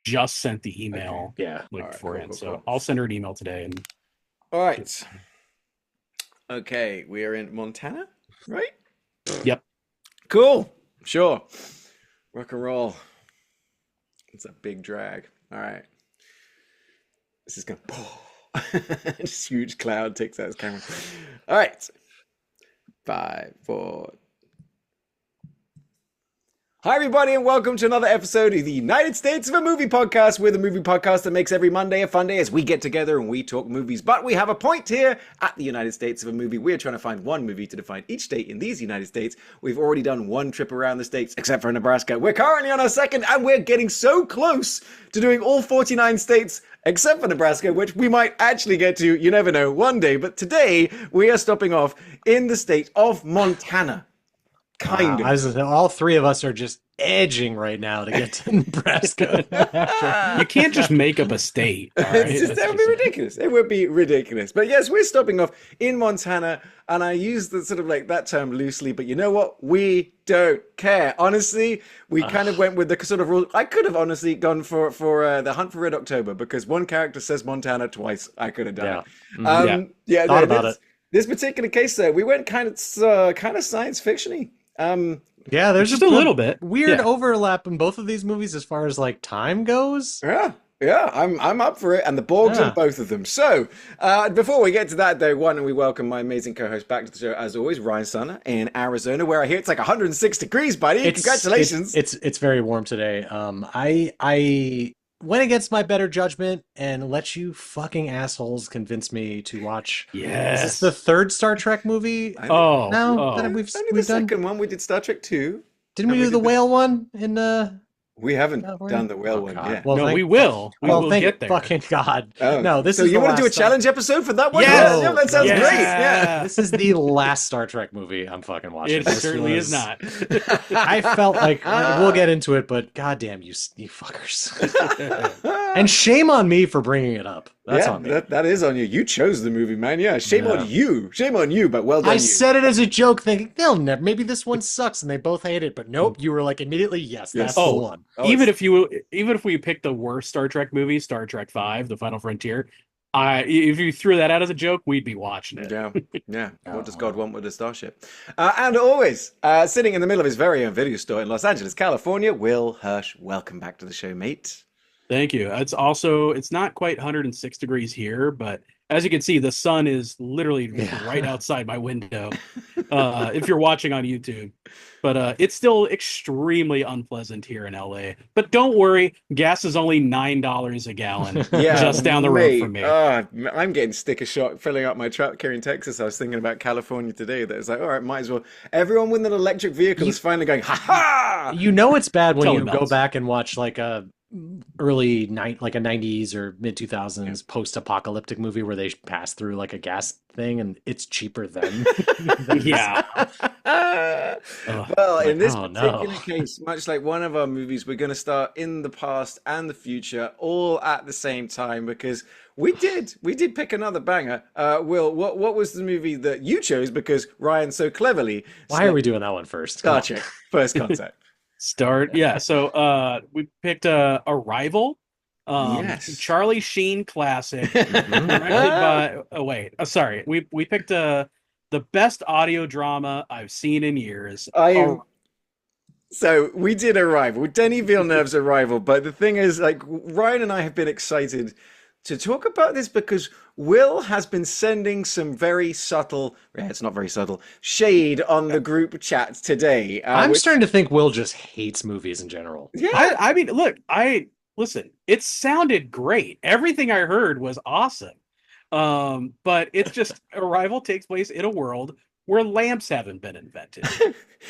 Just sent the email beforehand, so I'll send her an email today. And all right, okay, we are in Montana, right? Yep. Cool. Sure. Rock and roll. It's a big drag. All right. This is going to... This huge cloud takes out his camera. All right. 5, 4... Hi, everybody, and welcome to another episode of the United States of a Movie Podcast. We're the movie podcast that makes every Monday a fun day as we get together and we talk movies. But we have a point here at the United States of a Movie. We're trying to find one movie to define each state in these United States. We've already done one trip around the states, except for Nebraska. We're currently on our second, and we're getting so close to doing all 49 states, except for Nebraska, which we might actually get to, you never know, one day. But today, we are stopping off in the state of Montana. Kind of. All three of us are just edging right now to get to Nebraska. You can't just make up a state. All right? That would be ridiculous. It would be ridiculous. But yes, we're stopping off in Montana, and I use the sort of like that term loosely, but you know what? We don't care. Honestly, we kind of went with the sort of rule. I could have honestly gone for the Hunt for Red October because one character says Montana twice. I could have done it. Thought about it. This particular case, though, we went kind of science fiction-y. Yeah, there's just a little bit weird overlap in both of these movies as far as like time goes. Yeah, I'm up for it, and the Borgs on both of them. So, before we get to that, though, why don't we welcome my amazing co-host back to the show, as always, Ryan Sunner in Arizona, where I hear it's like 106 degrees, buddy. Congratulations! It's very warm today. I went against my better judgment and let you fucking assholes convince me to watch. Yes. Is this the third Star Trek movie? We've Only the second one. We did Star Trek 2. Didn't we do the whale one in We haven't done the whale one yet. Well, no, we will. We will thank get there. Fucking God. Oh. No, this so is you want to do a challenge episode for that one? Yes. Yeah, that sounds great. Yeah. This is the last Star Trek movie I'm fucking watching. It certainly is not. I felt like we'll get into it, but goddamn you fuckers. And shame on me for bringing it up. That's on me. That is on you. You chose the movie, man. Yeah, shame on you. Shame on you, but well done. I said it as a joke, thinking they'll never. Maybe this one sucks, and they both hate it. But nope, you were like immediately, yes, that's the one. Even if we picked the worst Star Trek movie, Star Trek V, The Final Frontier, if you threw that out as a joke, we'd be watching it. Yeah. What does God want with a starship? And always, sitting in the middle of his very own video store in Los Angeles, California, Will Hirsch. Welcome back to the show, mate. Thank you. It's not quite 106 degrees here, but as you can see, the sun is literally right outside my window. If you're watching on YouTube, but it's still extremely unpleasant here in LA. But don't worry, gas is only $9 a gallon, just down the road from me. I'm getting sticker shock filling up my truck here in Texas. I was thinking about California today. That was like, all right, might as well. Everyone with an electric vehicle is finally going, ha ha! You know it's bad when you go back and watch like a early night, like a 90s or mid 2000s post-apocalyptic movie where they pass through like a gas thing and it's cheaper than well, in this particular case, much like one of our movies, we're going to start in the past and the future all at the same time because we did pick another banger. Will, what was the movie that you chose? Because Ryan so cleverly are we doing that one first? Star Trek First Contact. So we picked Arrival, Charlie Sheen classic, directed by we picked the best audio drama I've seen in years. So we did Arrival, Denis Villeneuve's Arrival, but the thing is, like, Ryan and I have been excited to talk about this because Will has been sending some very subtle, it's not very subtle, shade on the group chat today. I'm starting to think Will just hates movies in general. Yeah. I mean, look, listen, it sounded great. Everything I heard was awesome. But it's just Arrival takes place in a world where lamps haven't been invented.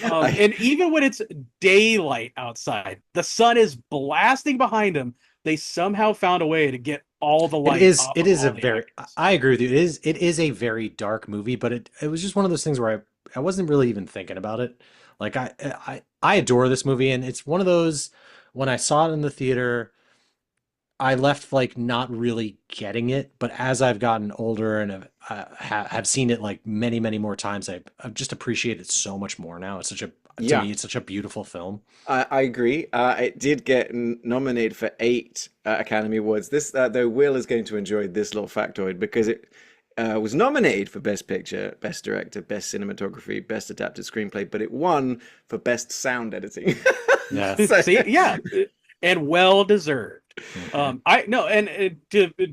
And even when it's daylight outside, the sun is blasting behind them. They somehow found a way to get all the light. I agree with you. It is a very dark movie, but it was just one of those things where I wasn't really even thinking about it. Like I adore this movie, and it's one of those when I saw it in the theater, I left like not really getting it. But as I've gotten older and have seen it like many, many more times, I've just appreciated it so much more now. It's such a to Yeah, me, it's such a beautiful film. I agree. It did get nominated for 8 Academy Awards. This, though, Will is going to enjoy this little factoid because it was nominated for Best Picture, Best Director, Best Cinematography, Best Adapted Screenplay, but it won for Best Sound Editing. Yeah. So, See, yeah, and well deserved. Mhm. I no, and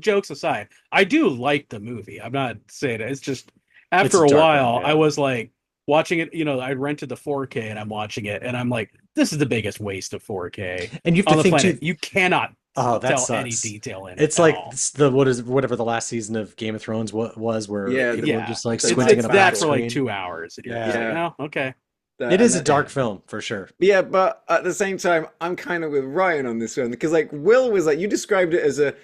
jokes aside, I do like the movie. I'm not saying it. It's just It's after a a dark one, while, I yeah. was like watching it. I rented the 4K and I'm watching it, and I'm like, this is the biggest waste of 4K And you have to on the think planet. too. You cannot Oh, that tell any sucks. detail in it It's at like all. the what is whatever the last season of Game of Thrones was, where yeah, people are Yeah, just like the squinting Night at it's a black that for Battle. like screen. 2 hours, and you're just Yeah. like, Yeah. oh, okay. It And is a dark yeah. film for sure. Yeah, but at the same time, I'm kind of with Ryan on this one because, like, Will was like, you described it as a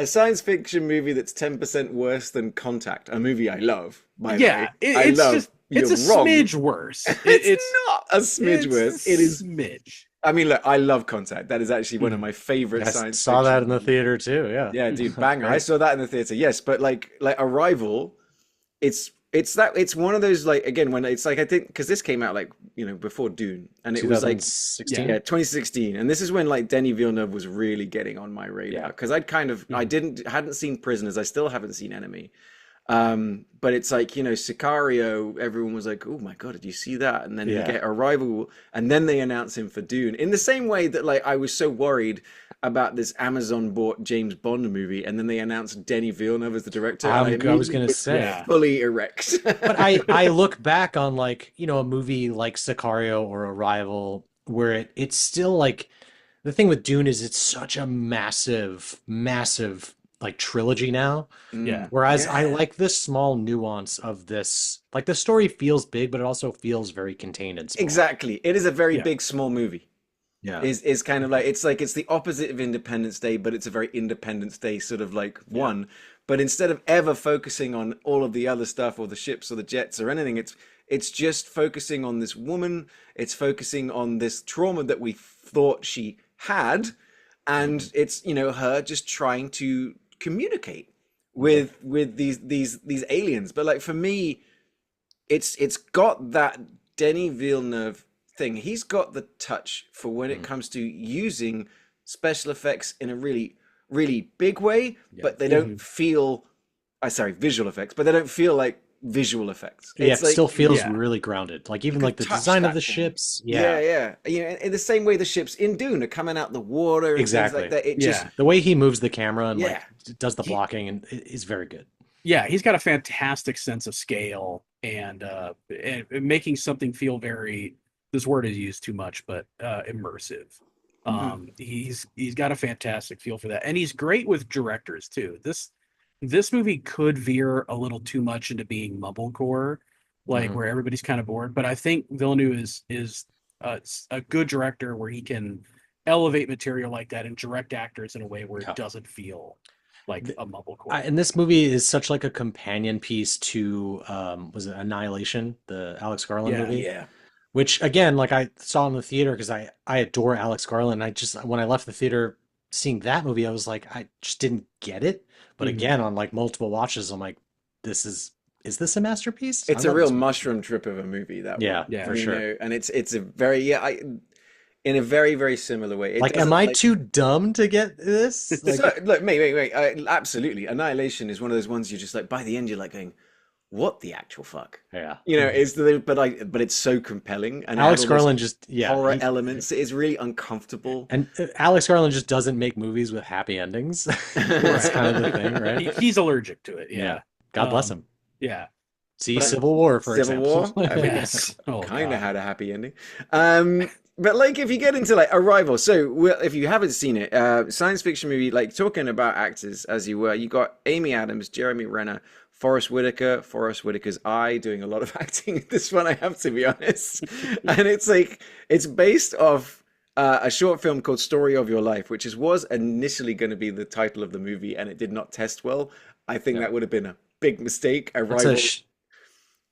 science fiction movie that's 10% worse than Contact, a movie I love, by the way. Yeah, I it's love. just it's You're a wrong. smidge worse. It's not a smidge It's a worse. It is. smidge. I mean, look, I love Contact. That is actually one of Mhm. my favorite I science saw that fiction in the movies. theater too. Yeah. Yeah, dude, That's banger. I great. saw that in the theater. Yes, but like Arrival, it's one of those, like, again, when it's like, I think because this came out like, before Dune, and it was like, Yeah. 2016. yeah, 2016, and this is when like Denis Villeneuve was really getting on my radar Yeah. because I Mhm. hadn't seen Prisoners, I still haven't seen Enemy, but it's like, Sicario, everyone was like, oh my God, did you see that? And then we Yeah. get Arrival, and then they announce him for Dune. In the same way that, like, I was so worried about this Amazon bought James Bond movie, and then they announced Denis Villeneuve as the director, and I I was immediately gonna was say. Yeah. fully erect. But I look back on like, a movie like Sicario or Arrival where it's still like the thing with Dune is it's such a massive, massive like trilogy now. Yeah. Whereas I Yeah, like this small nuance of this. Like the story feels big, but it also feels very contained and small. exactly. It is a very Yeah. big, small movie. Yeah. Is kind of like, it's the opposite of Independence Day, but it's a very Independence Day sort of like Yeah. one. But instead of ever focusing on all of the other stuff or the ships or the jets or anything, it's just focusing on this woman. It's focusing on this trauma that we thought she had, and Mhm. it's, her just trying to communicate Mhm. with these aliens. But like, for me, it's got that Denis Villeneuve thing. He's got the touch for when it Mhm. comes to using special effects in a really, really big way, Yeah. but they don't Mhm. feel, I sorry, visual effects, but they don't feel like visual effects. Yeah, It's it still like feels Yeah. really grounded. Like you even like could the touch design of the that thing. ships. Yeah, Yeah, yeah. In the same way the ships in Dune are coming out the water and things like exactly. that. It just, Yeah. The way he moves the camera and yeah. like does the He, blocking and is very good. Yeah, he's got a fantastic sense of scale and making something feel very, this word is used too much, but immersive. mm, He's got a fantastic feel for that. And he's great with directors too. This movie could veer a little too much into being mumblecore, like Mhm. where everybody's kind of bored. But I think Villeneuve is a good director where he can elevate material like that and direct actors in a way where it Yeah. doesn't feel like a mumblecore And this movie. movie is such like a companion piece to was it Annihilation, the Alex Garland Yeah. movie, yeah. which again, like I saw in the theater because I adore Alex Garland. I just when I left the theater seeing that movie, I was like, I just didn't get it. But Mhm. again, on like multiple watches, I'm like, this is this a masterpiece? I It's a love real this movie. mushroom trip of a movie, that Yeah, one, Yeah. for sure. and it's a very, yeah, in a very, very similar way. It Like, am doesn't I like, too dumb to get this? so Like, look, wait, absolutely. Annihilation is one of those ones you're just like, by the end you're like going, what the actual fuck? yeah. Mhm. But it's so compelling and it had Alex all those Garland just, yeah, horror he elements. It is really uncomfortable. and Alex Garland just doesn't make movies with happy endings. That's Right. kind of the thing, right? He's allergic to it. Yeah. Yeah. God bless Um, him. yeah. See But Civil War, for Civil example. War, I mean, yes. Oh kind of God. had a happy ending. But like, if you get into like Arrival, so if you haven't seen it, science fiction movie, like, talking about actors as you were, you got Amy Adams, Jeremy Renner, Forrest Whitaker's eye doing a lot of acting in this one, I have to be honest. And it's like, it's based off a short film called Story of Your Life, which was initially going to be the title of the movie, and it did not test well. I think Yeah. that would have been a big mistake. That's a Arrival.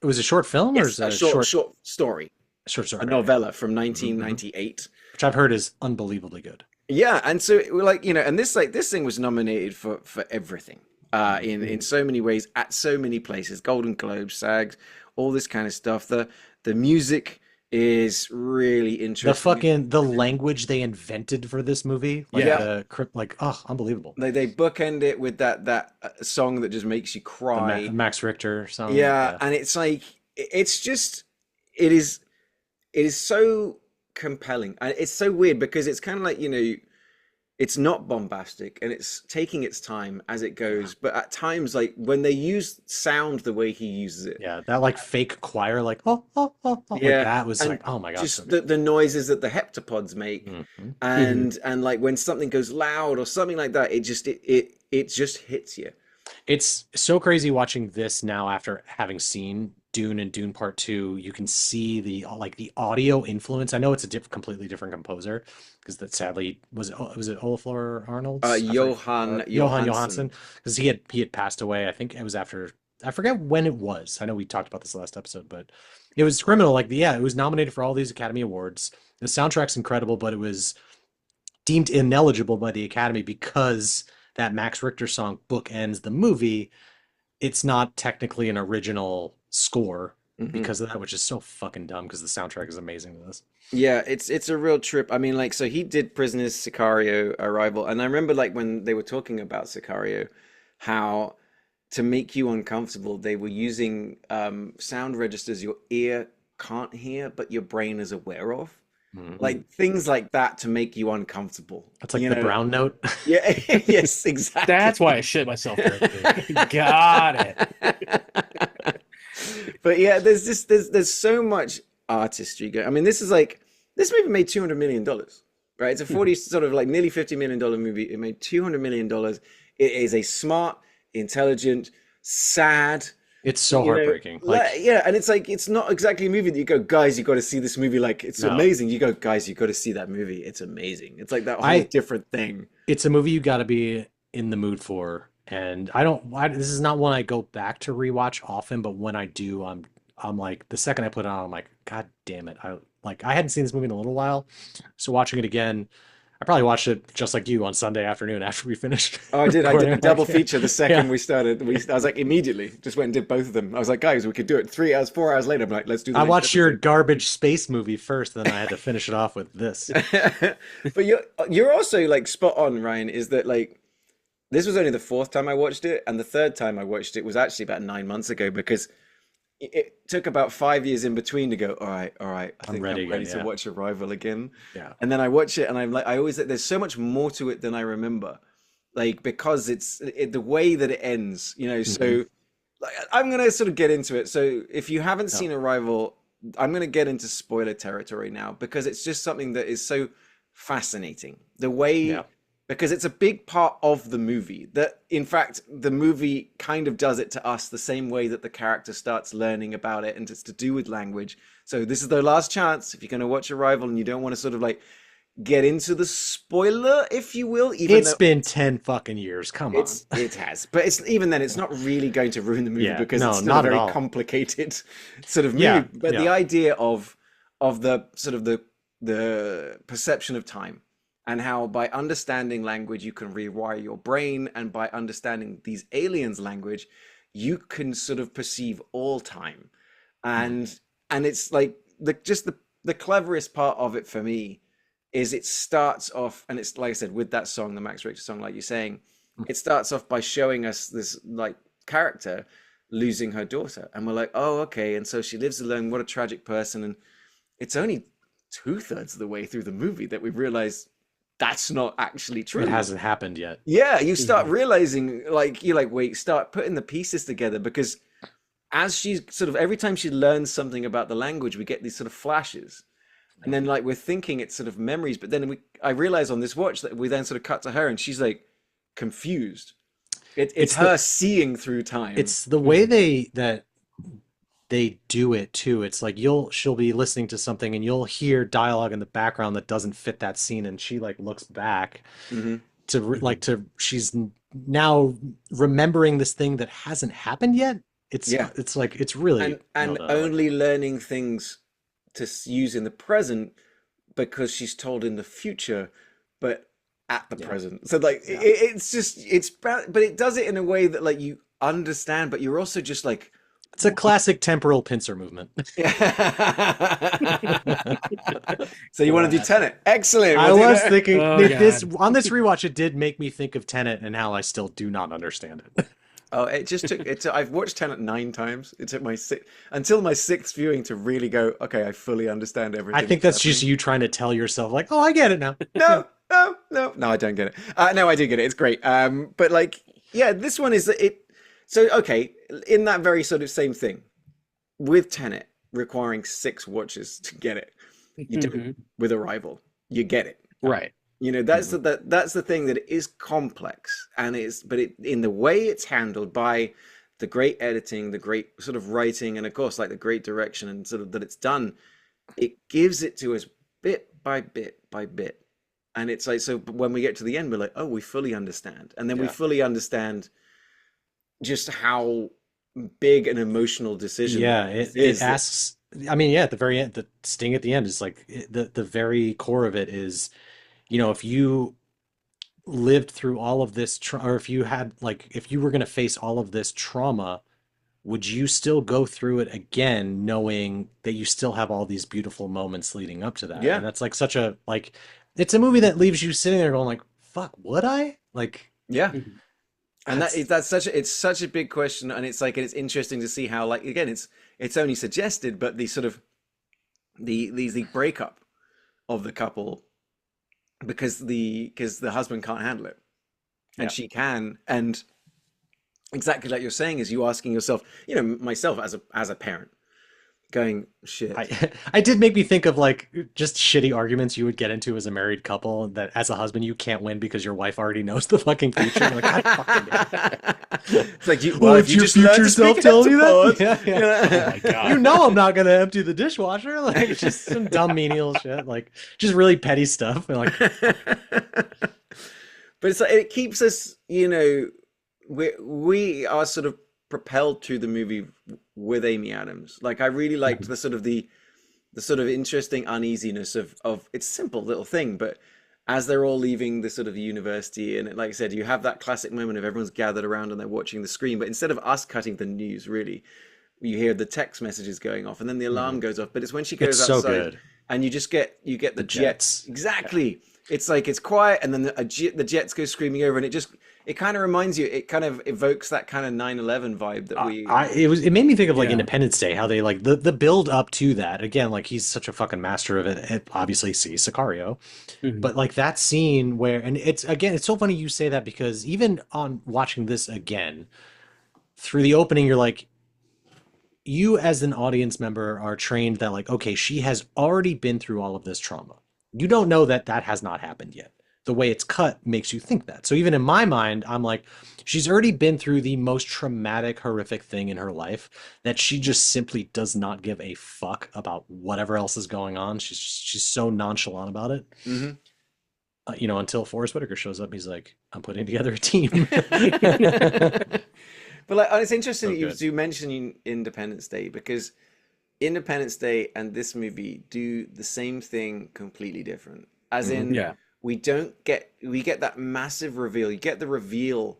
It was a short film or is Yes, it a a short story, short a story? Okay. novella from Hmm. 1998. Which I've heard is unbelievably good. Yeah, and so like and this thing was nominated for everything, in Mhm. so many ways at so many places, Golden Globes, SAGs, all this kind of stuff. The music is really The interesting. fucking the language they invented for this movie, like Yeah, Yeah. the crypt, like oh, unbelievable. they bookend it with that song that just makes you The cry. Max Richter song, Yeah, yeah. and it's like it's just it is it is so compelling, and it's so weird because it's kind of like it's not bombastic and it's taking its time as it Yeah. goes, but at times like when they use sound the way he uses it, Yeah, that like fake choir, like like yeah, that was and like, oh my God, so just good. the noises that the heptapods make, Hmm. Hmm. and like when something goes loud or something like that, it just hits you. It's so crazy watching this now after having seen Dune and Dune Part Two. You can see the like the audio influence. I know it's a completely different composer because that sadly was it Olafur Arnold's? I forget Johan Johan Johansson. Johansson because he had passed away. I think it was after I forget when it was. I know we talked about this last episode, but it was criminal. Like yeah, it was nominated for all these Academy Awards. The soundtrack's incredible, but it was deemed ineligible by the Academy because that Max Richter song bookends the movie. It's not technically an original score Mhm. because of that, which is so fucking dumb because the soundtrack is amazing to this. Yeah, it's a real trip. I mean, like, so he did Prisoners, Sicario, Arrival, and I remember like when they were talking about Sicario, how to make you uncomfortable, they were using sound registers your ear can't hear, but your brain is aware of. Mhm. Like things like that to make you uncomfortable. That's like the brown note. Yeah, yes, That's why I exactly. shit myself during the movie. Got it. But yeah, there's so much artistry going. I mean, this movie made $200 million, right? It's a 40 sort of like nearly $50 million movie. It made $200 million. It is a smart, intelligent, sad, It's so heartbreaking. Like, yeah, and it's like it's not exactly a movie that you go, guys, you got to see this movie. Like it's no, amazing. You go, guys, you got to see that movie. It's amazing. It's like that whole I different thing. it's a movie you got to be in the mood for. And this is not one I go back to rewatch often, but when I do, I'm like the second I put it on, I'm like, God damn it. I hadn't seen this movie in a little while. So watching it again, I probably watched it just like you on Sunday afternoon after we finished Oh, I did. I did recording. a I'm like, double feature the yeah. second we started. I was like, immediately, just went and did both of them. I was like, guys, we could do it 3 hours, 4 hours later. I'm like, let's do the I next watched your episode. garbage space movie first, then I had to finish it off with this. But you're also like spot on, Ryan. Is that like this was only the fourth time I watched it, and the third time I watched it was actually about 9 months ago because it took about 5 years in between to go, all right, I I'm think I'm ready again. ready to Yeah. watch Arrival again. Yeah. And then I watch it and I'm like, I always, there's so much more to it than I remember. Like, because the way that it ends, Hmm. so like, I'm going to sort of get into it. So if you haven't No. seen Arrival, I'm going to get into spoiler territory now because it's just something that is so fascinating. The way Yeah. because it's a big part of the movie that in fact the movie kind of does it to us the same way that the character starts learning about it, and it's to do with language. So this is their last chance if you're going to watch Arrival and you don't want to sort of like get into the spoiler, if you will, even It's though been 10 fucking years. Come on. it has, but it's even then it's not really going to ruin the movie Yeah. because it's No, still a not at very all. complicated sort of Yeah. movie. But the Yeah. idea of the sort of the perception of time, and how by understanding language you can rewire your brain, and by understanding these aliens language you can sort of perceive all time. Mhm. And it's like the cleverest part of it for me is it starts off, and it's like I said with that song, the Max Richter song, like you're saying, it starts off by showing us this like character losing her daughter, and we're like, oh, okay, and so she lives alone, what a tragic person. And it's only two-thirds of the way through the movie that we realize that's not actually It true. hasn't happened yet. Yeah, you start Hmm. realizing, like, you're like, wait, start putting the pieces together, because as she's sort of every time she learns something about the language, we get these sort of flashes. And then like we're thinking it's sort of memories, but then I realize on this watch that we then sort of cut to her and she's like confused. It's It's her the seeing through time. it's the way Hmm. they do it too. It's like she'll be listening to something and you'll hear dialogue in the background that doesn't fit that scene and she like looks back Hmm. to Hmm. now remembering this thing that hasn't happened yet. Yeah. it's like it's really well And done. I like it. only learning things to use in the present because she's told in the future, but at the Yeah. present. So like Yeah. it's just but it does it in a way that like you understand, but you're also just like, It's a classic temporal pincer movement. so you want to do Classic. Tenet? Excellent. I We'll do was that. thinking Oh this God. on this rewatch, it did make me think of Tenet and how I still do not understand it. Oh, it just took it. I've watched Tenet 9 times. It took my until my sixth viewing to really go. Okay, I fully understand I everything think that's that's just happening. you trying to tell yourself, like, oh, I get it now. Yeah. No, I don't get it. No, I do get it. It's great. But like, yeah, this one is it. So okay, in that very sort of same thing with Tenet requiring 6 watches to get it, you don't Mhm. with Arrival. You get it. Right. You know, that's Mhm. that's the thing, that it is complex, and it's but it in the way it's handled by the great editing, the great sort of writing, and of course like the great direction and sort of that it's done, it gives it to us bit by bit by bit. And it's like, so when we get to the end, we're like, oh, we fully understand. And then we Yeah. fully understand just how big an emotional decision Yeah, this it is. That, asks. I mean, yeah, at the very end, the sting at the end is like the very core of it is, if you lived through all of this, or if you had like, if you were going to face all of this trauma, would you still go through it again, knowing that you still have all these beautiful moments leading up to that? yeah, And that's like such a like, it's a movie that leaves you sitting there going like, fuck, would I? Like, yeah. Mhm. And that that's is, it's such a big question, and it's like, and it's interesting to see how, like, again, it's only suggested, but the sort of the breakup of the couple, because the husband can't handle it and Yeah. she can. And exactly like you're saying, is you asking yourself, myself as a parent, going, shit. I did make me think of like just shitty arguments you would get into as a married couple that as a husband you can't win because your wife already knows the fucking future. You're like, God fucking damn It's like, it. well, Oh, if it's you your just learn future to speak self telling you that? heptapod, Yeah, yeah. Oh my You God. know I'm not gonna empty the dishwasher. Like it's just some dumb menial shit. Like just really petty stuff. And like, fuck. but it's like, it keeps us, we are sort of propelled to the movie with Amy Adams. Like, I really liked Mhm. the sort of interesting uneasiness of it's a simple little thing, but as they're all leaving the sort of university, and like I said, you have that classic moment of everyone's gathered around and they're watching the screen, but instead of us cutting the news, really, you hear the text messages going off, and then the alarm Mhm. goes off. But it's when she It's goes so outside, good. and you get the The jets. Jets. Yeah. Exactly. It's like it's quiet, and then the jets go screaming over, and it kind of reminds you. It kind of evokes that kind of 9/11 vibe that we. It made me think of like Yeah. Independence Day, how they like the build up to that. Again, like he's such a fucking master of it. It obviously sees Sicario. Mhm. But like that scene where, and it's again, it's so funny you say that because even on watching this again, through the opening, you're like, you as an audience member are trained that like, okay, she has already been through all of this trauma. You don't know that that has not happened yet. The way it's cut makes you think that. So even in my mind, I'm like, she's already been through the most traumatic, horrific thing in her life that she just simply does not give a fuck about whatever else is going on. She's so nonchalant about it. Mhm. Until Forrest Whitaker shows up, he's like, I'm putting together a team. But like, it's interesting So that you good. do mention Independence Day, because Independence Day and this movie do the same thing completely different. As Hmm. in, Yeah. we get that massive reveal. You get the reveal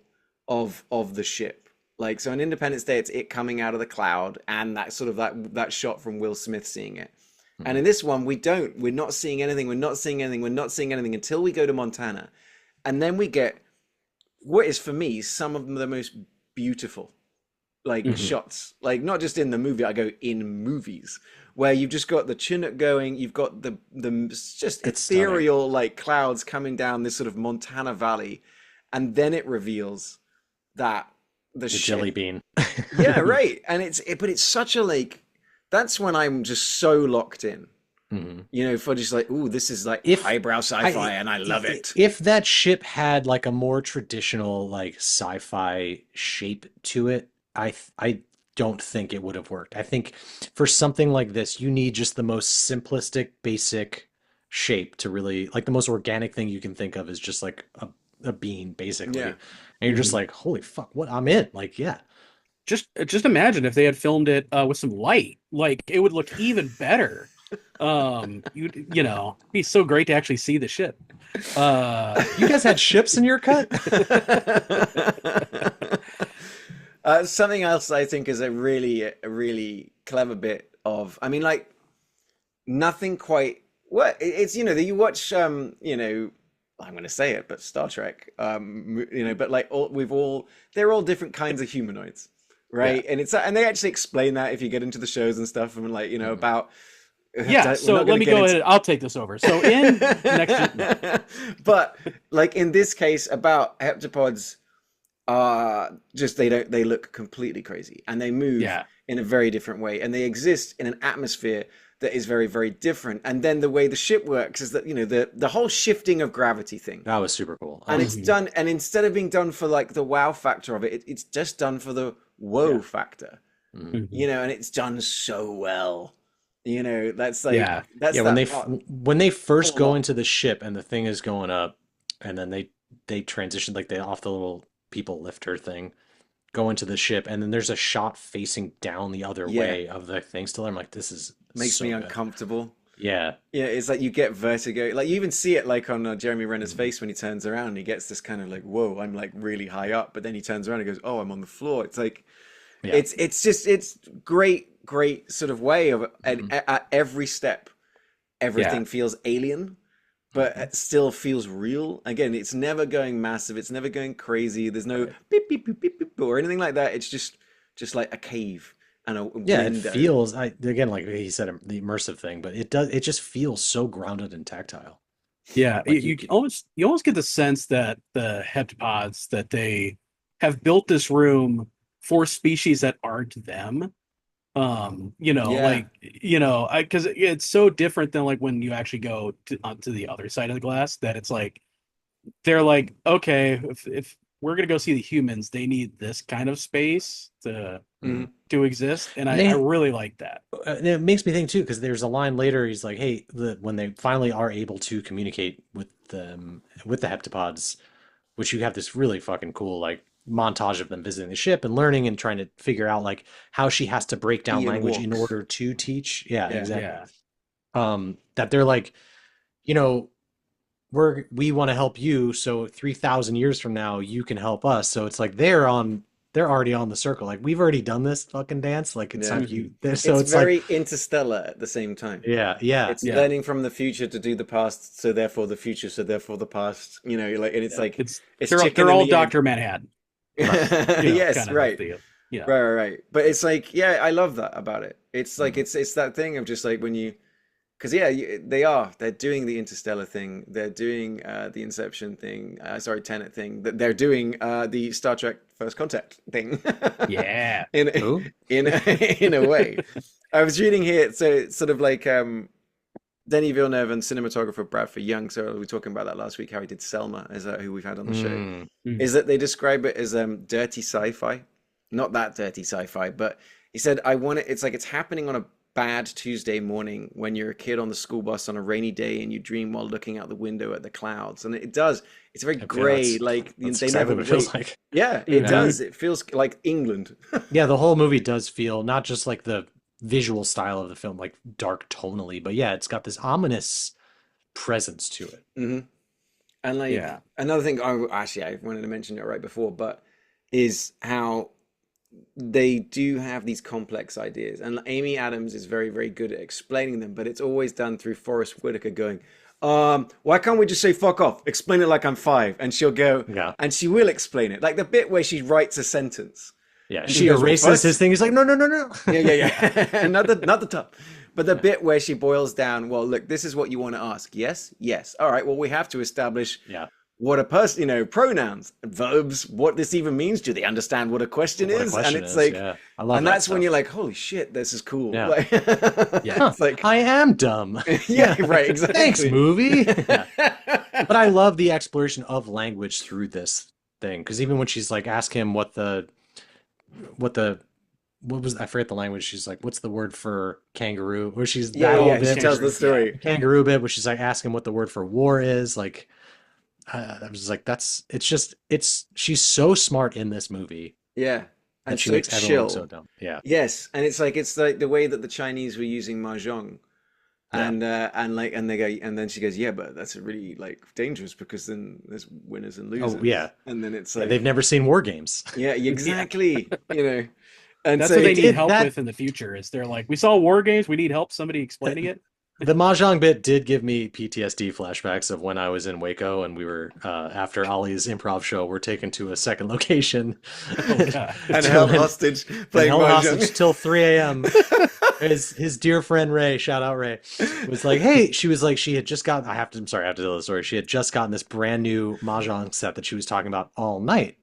of the ship. Like, so in Independence Day, it's it coming out of the cloud, and that sort of that shot from Will Smith seeing it. And Hmm. in this one, we don't. We're not seeing anything. We're not seeing anything. We're not seeing anything until we go to Montana, and then we get what is for me some of the most beautiful like Mhm. shots, like not just in the movie, I go in movies, where you've just got the Chinook going, you've got the just It's stunning. ethereal like clouds coming down this sort of Montana valley, and then it reveals that the The jelly ship. bean. Yeah, right. And but it's such a like, that's when I'm just so locked in, Hmm. for just like, ooh, this is like If highbrow sci-fi, I and I love it. if that ship had like a more traditional like sci-fi shape to it, I don't think it would have worked. I think for something like this, you need just the most simplistic, basic shape to really like the most organic thing you can think of is just like a bean, basically. Yeah. And you're just Mhm. like, holy fuck, what I'm in. Like, yeah. just imagine if they had filmed it with some light, like it would look even better. You know, it'd be so great to actually see the ship. Uh, You guys had ships in your cut? Something else I think is a really clever bit of, I mean, like nothing quite. What it's you watch I'm going to say it, but Star Trek, but like they're all different kinds of humanoids, yeah, right? And they actually explain that if you get into the shows and stuff, and like Mhm. about yeah. we're So not going let to me get go into. ahead. I'll take this over. So in next, But like in this case, about heptapods are just they look completely crazy and they move yeah, in a very different way and they exist in an atmosphere that is very very different. And then the way the ship works is that the whole shifting of gravity thing, That was super cool. and it's mhm, done, and instead of being done for like the wow factor of it's just done for the whoa yeah, factor, Mhm. mhm, and it's done so well. That's like yeah, that's Yeah, when that part. they Pull first them go off. into the ship and the thing is going up, and then they transition like they off the little people lifter thing, go into the ship, and then there's a shot facing down the other Yeah, way of the thing still. I'm like, this is makes me so good. uncomfortable. Yeah. Yeah, it's like you get vertigo. Like you even see it like on Jeremy Renner's Mhm. face when he turns around and he gets this kind of like, whoa, I'm like really high up. But then he turns around and goes, oh, I'm on the floor. It's like, Yeah. it's great sort of way of, and Mhm. at every step, yeah. everything feels alien, but Mhm. it still feels real. Again, it's never going massive. It's never going crazy. There's no Right. beep, beep, beep, beep, beep, or anything like that. It's just like a cave and a Yeah, it window. feels I again like he said the immersive thing, but it just feels so grounded and tactile. Yeah, Like you could you almost get the sense that the heptapods that they have built this room for species that aren't them. Yeah, Like I because it's so different than like when you actually go onto the other side of the glass that it's like they're like, okay, if we're gonna go see the humans, they need this kind of space Mhm. to exist, and And I they really like that. and it makes me think too, because there's a line later. He's like, "Hey, when they finally are able to communicate with them with the heptapods, which you have this really fucking cool like montage of them visiting the ship and learning and trying to figure out like how she has to break down Ian language in walks. order to teach." Yeah, Yeah. exactly. Yeah, That they're like, you know, we want to help you, so 3,000 years from now you can help us. So it's like they're already on the circle. Like we've already done this fucking dance. Like it's time Yeah. for you. hmm So It's it's like, very interstellar at the same time. yeah, yeah, It's yeah. learning from the future to do the past, so therefore the future, so therefore the past. Like, and it's yeah. like It's it's chicken they're and all the egg. Doctor Manhattan, Right. Yes, kind of a right. deal. Right. But it's like, yeah, I love that about it. It's like Mhm. it's that thing of just like when you, because they're doing the interstellar thing, they're doing the Inception thing, sorry, Tenet thing, that they're doing the Star Trek First Contact thing, Yeah. in Who? in a way. I was reading here, so it's sort of like Denis Villeneuve and cinematographer Bradford Young. So we were talking about that last week, how he did Selma, as who we've had on the show. Mm. Is Mhm. that they describe it as dirty sci-fi, not that dirty sci-fi, but he said I want it. It's like it's happening on a bad Tuesday morning when you're a kid on the school bus on a rainy day and you dream while looking out the window at the clouds, and it does. It's very Yeah, gray, like that's they never exactly what it feels wait. like. Yeah, it Yeah. hmm does. It feels like England. Yeah, the whole movie does feel not just like the visual style of the film, like dark tonally, but yeah, it's got this ominous presence to it. Hmm. And like Yeah. another thing, actually I wanted to mention it right before, but is how they do have these complex ideas, and Amy Adams is very, very good at explaining them, but it's always done through Forrest Whitaker going, why can't we just say fuck off? Explain it like I'm five. And she'll go, Yeah. and she will explain it. Like the bit where she writes a sentence Yeah. and she She goes, well, erases his first, thing. He's like, no, no, no, no. yeah. Not the top. But the Yeah. bit where she boils down, well, look, this is what you want to ask. Yes, yes. All right. Well, we have to establish Yeah. what a person, pronouns, verbs, what this even means. Do they understand what a question What a is? And question it's is. like, Yeah. I love and that that's when you're stuff. like, holy shit, this is cool. Yeah. Like, Yeah. Huh. it's like, I am dumb. yeah, Yeah. right, Thanks, exactly. movie. Yeah. But I love the exploration of language through this thing. Because even when she's like, ask him what the, what was, I forget the language. She's like, what's the word for kangaroo? Or she's Yeah, that yeah, whole yeah. Oh, She bit, tells the kangaroo. Yeah. story. kangaroo bit, where she's like, ask him what the word for war is. Like, I was just like, she's so smart in this movie. Yeah. and that she so makes everyone look so chill. dumb. Yeah. Yes, and it's like the way that the Chinese were using mahjong, Yeah. and like and they go and then she goes, yeah, but that's really like dangerous because then there's winners and Oh, yeah. losers, and then it's Yeah, they've like, never seen war games. yeah, Yeah. exactly, and That's so what they It need did help that with in the future. Is they're like, we saw war games, we need help. Somebody explaining it. The Mahjong bit did give me PTSD flashbacks of when I was in Waco and we were after Ollie's improv show, we're taken to a second location Oh God. and to held and, hostage and playing held hostage mahjong. till 3 a.m. His dear friend Ray, shout out Ray, was like, hey, she was like, she had just got. I'm sorry, I have to tell the story. She had just gotten this brand new mahjong set that she was talking about all night,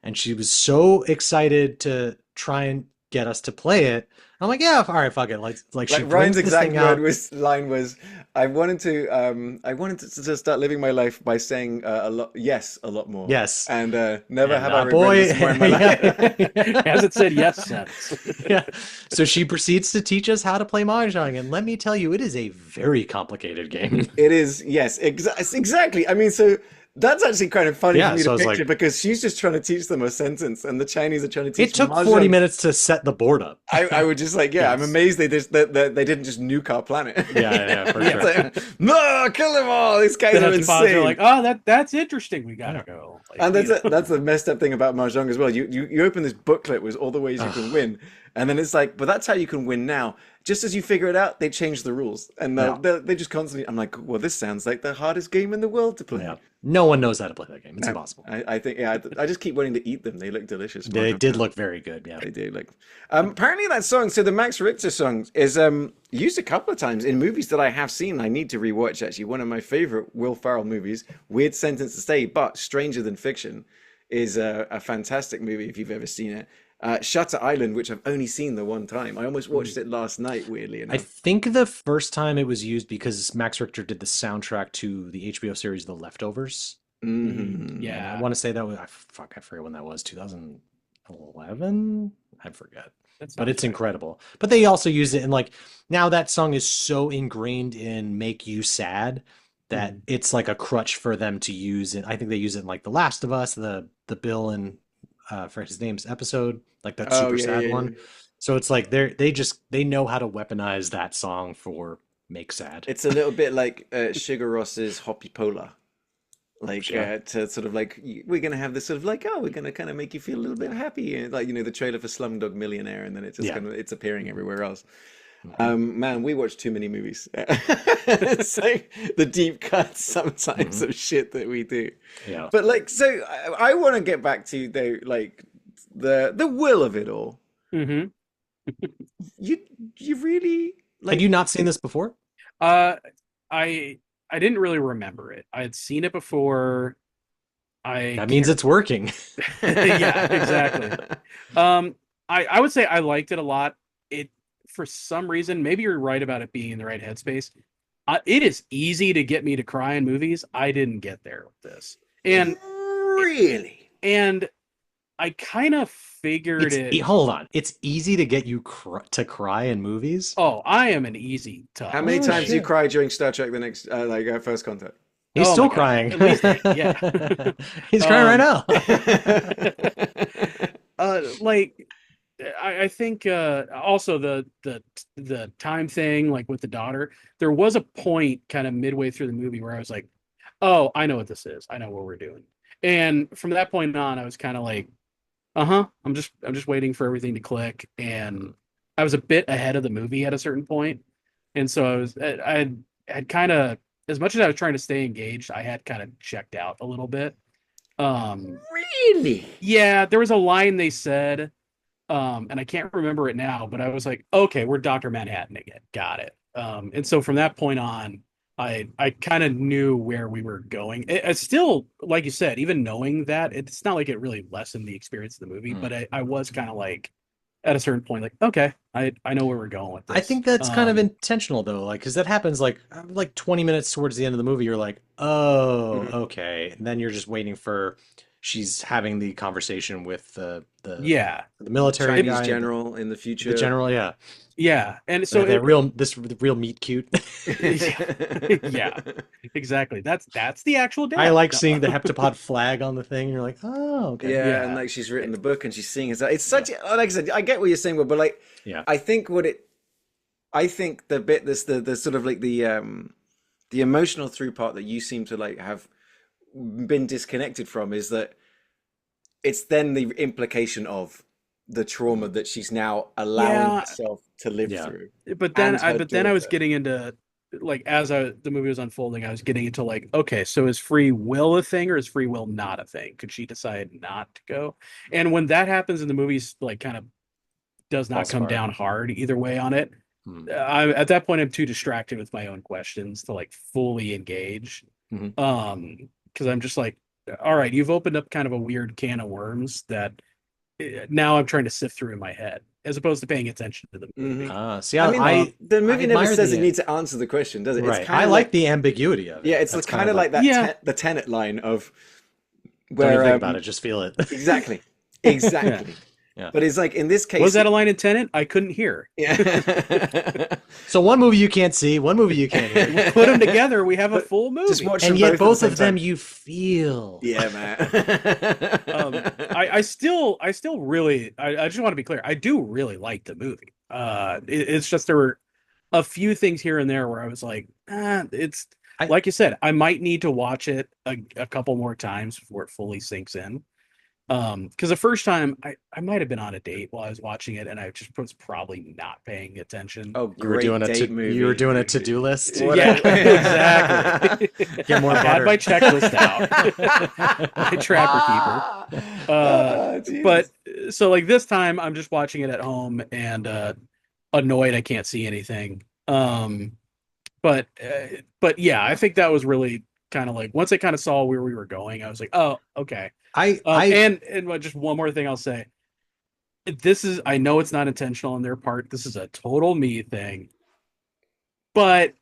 and she was so excited to try and get us to play it. I'm like, yeah, all right, fuck it. Like she Like Ryan's brings this exact thing out. line was, I wanted to just start living my life by saying a lot, yes, a lot more, Yes. and never And have I regretted boy, this more in my yeah, life. Hasn't said yes since. yeah. So she proceeds to teach us how to play Mahjong, and let me tell you, it is a very complicated game. It is, yes, exactly. I mean, so that's actually kind of funny for Yeah, me to so I was picture like, because she's just trying to teach them a sentence, and the Chinese are trying to it teach took 40 mahjong. minutes to set the board up. I would just like, yeah, I'm Yes. amazed that they didn't just nuke our planet. Yeah, yeah, for It's sure. like, no, kill them all. These guys Then are at the pause, they're insane. like, oh, that's interesting. We gotta Yeah. go. Like, And that's the messed up thing about mahjong as well. You open this booklet with all the ways you can Ugh, win, and then it's like, but that's how you can win now. Just as you figure it out, they change the rules, and yeah, they just constantly. I'm like, well, this sounds like the hardest game in the world to play. yeah. No one knows how to play that game. It's No, impossible. I think yeah, I just keep wanting to eat them. They look delicious. They Mahjong did cards. look very good. Yeah. They do like. Apparently, that song. So the Max Richter song is used a couple of times in movies that I have seen. I need to rewatch. Actually, one of my favorite Will Ferrell movies, Weird Sentence to Stay, but Stranger Than Fiction, is a fantastic movie if you've ever seen it. Shutter Island, which I've only seen the one time. I almost watched it last night. Weirdly I enough. think the first time it was used because Max Richter did the soundtrack to the HBO series The Leftovers. And I yeah, want to say that was, fuck, I forget when that was, 2011? I forget. that But sounds it's right. incredible. But they also use it in like, now that song is so ingrained in Make You Sad that Mhm. it's like a crutch for them to use it. I think they use it in like The Last of Us, the Bill and for his name's episode, like that Oh super yeah, sad yeah, one. yeah. So it's like they know how to weaponize that song for make sad. It's a little bit like Sugar Ross's Hoppy Polar. Like Sure. to sort of like we're gonna have this sort of like, oh, we're gonna kind of make you feel a little bit happy, and like the trailer for Slumdog Millionaire, and then it's just Yeah. kind of it's appearing everywhere else. Hmm. Man, we watch too many movies. It's like the deep cuts sometimes Hmm. of shit that we do. Yeah. But like, so I want to get back to though, like the will of it all. Hmm. You you really Had like you not seen this before? Uh, I didn't really remember it. I had seen it before. I That means can't. it's working. Yeah, exactly. I would say I liked it a lot. It for some reason, maybe you're right about it being in the right headspace. It is easy to get me to cry in movies. I didn't get there with this, and really. and I kind of figured it. Hold on. It's easy to get you to cry in movies. Oh, I am an easy How tough. many Oh times do you shit. cry during Star Trek: The Next, First Contact? He's Oh my still God, crying. at least eight. Yeah. He's crying right um, now. like I think also the time thing, like with the daughter, there was a point kind of midway through the movie where I was like, oh, I know what this is. I know what we're doing. And from that point on, I was kind of like, uh-huh, I'm just waiting for everything to click. And I was a bit ahead of the movie at a certain point. And so I had kind of, as much as I was trying to stay engaged, I had kind of checked out a little bit. Um, Really? yeah, there was a line they said, and I can't remember it now, but I was like, okay, we're Dr. Manhattan again. Got it. And so from that point on, I kind of knew where we were going. It's still, like you said, even knowing that, it's not like it really lessened the experience of the movie, Hmm. but I was kind of like at a certain point, like, okay, I know where we're going with I this. think that's kind of intentional though, like because that happens like 20 minutes towards the end of the movie. You're like, oh, Mhm. okay, and then you're just waiting for she's having the conversation with Yeah, the military Chinese guy, general in the the future. general, yeah. yeah, and so The real meet cute. yeah, yeah, exactly. That's the actual I dad. like No. seeing the heptapod flag on the thing. You're like, oh, okay. Yeah, and Yeah, like she's written the book and she's seeing it. It's Yeah. such, like I said, I get what you're saying, but like, Yeah. I think what it, I think the bit that's the sort of like the emotional through part that you seem to like have been disconnected from is that it's then the implication of the trauma that she's now allowing yeah, herself to live Yeah. through but then and I her but then I was daughter. getting into like the movie was unfolding, I was getting into like, okay, so is free will a thing or is free will not a thing? Could she decide not to go? And when that happens in the movies, like kind of does not Falls come apart. down hard either way on it. Hmm. I at that point I'm too distracted with my own questions to like fully engage. Hmm. Because I'm just like, all right, you've opened up kind of a weird can of worms that now I'm trying to sift through in my head, as opposed to paying attention to the Hmm. movie. See, I mean, the I movie never admire says it the needs to answer the question, does it? It's right. kind I of like like, the ambiguity of yeah, it. it's That's kind kind of of like like, that Yeah, the Tenet line of don't even where think about it, just feel it. exactly, yeah. exactly. Yeah. But it's like in this Was case, that a line in Tenet? I couldn't hear. yeah. So one movie you can't see, one movie you can't hear, Put them together, we have a But full just movie. watch and them yet both at the both same of them time. you feel. Yeah, man. I still really, I just want to be clear. I do really like the movie. It's just there were a few things here and there where I was like, it's I like you said, I might need to watch it a couple more times before it fully sinks in. Because the first time I might have been on a date while I was watching it, and I just was probably not paying attention. Oh, great date you were movie. doing a to-do list. What Yeah, a exactly. Get more I had my butter. checklist out, my trapper keeper. Oh, But Jesus. so like this time, I'm just watching it at home and annoyed I can't see anything. But yeah, I think that was really kind of like once I kind of saw where we were going, I was like, oh, okay. I And just one more thing I'll say. This is I know it's not intentional on their part. This is a total me thing. But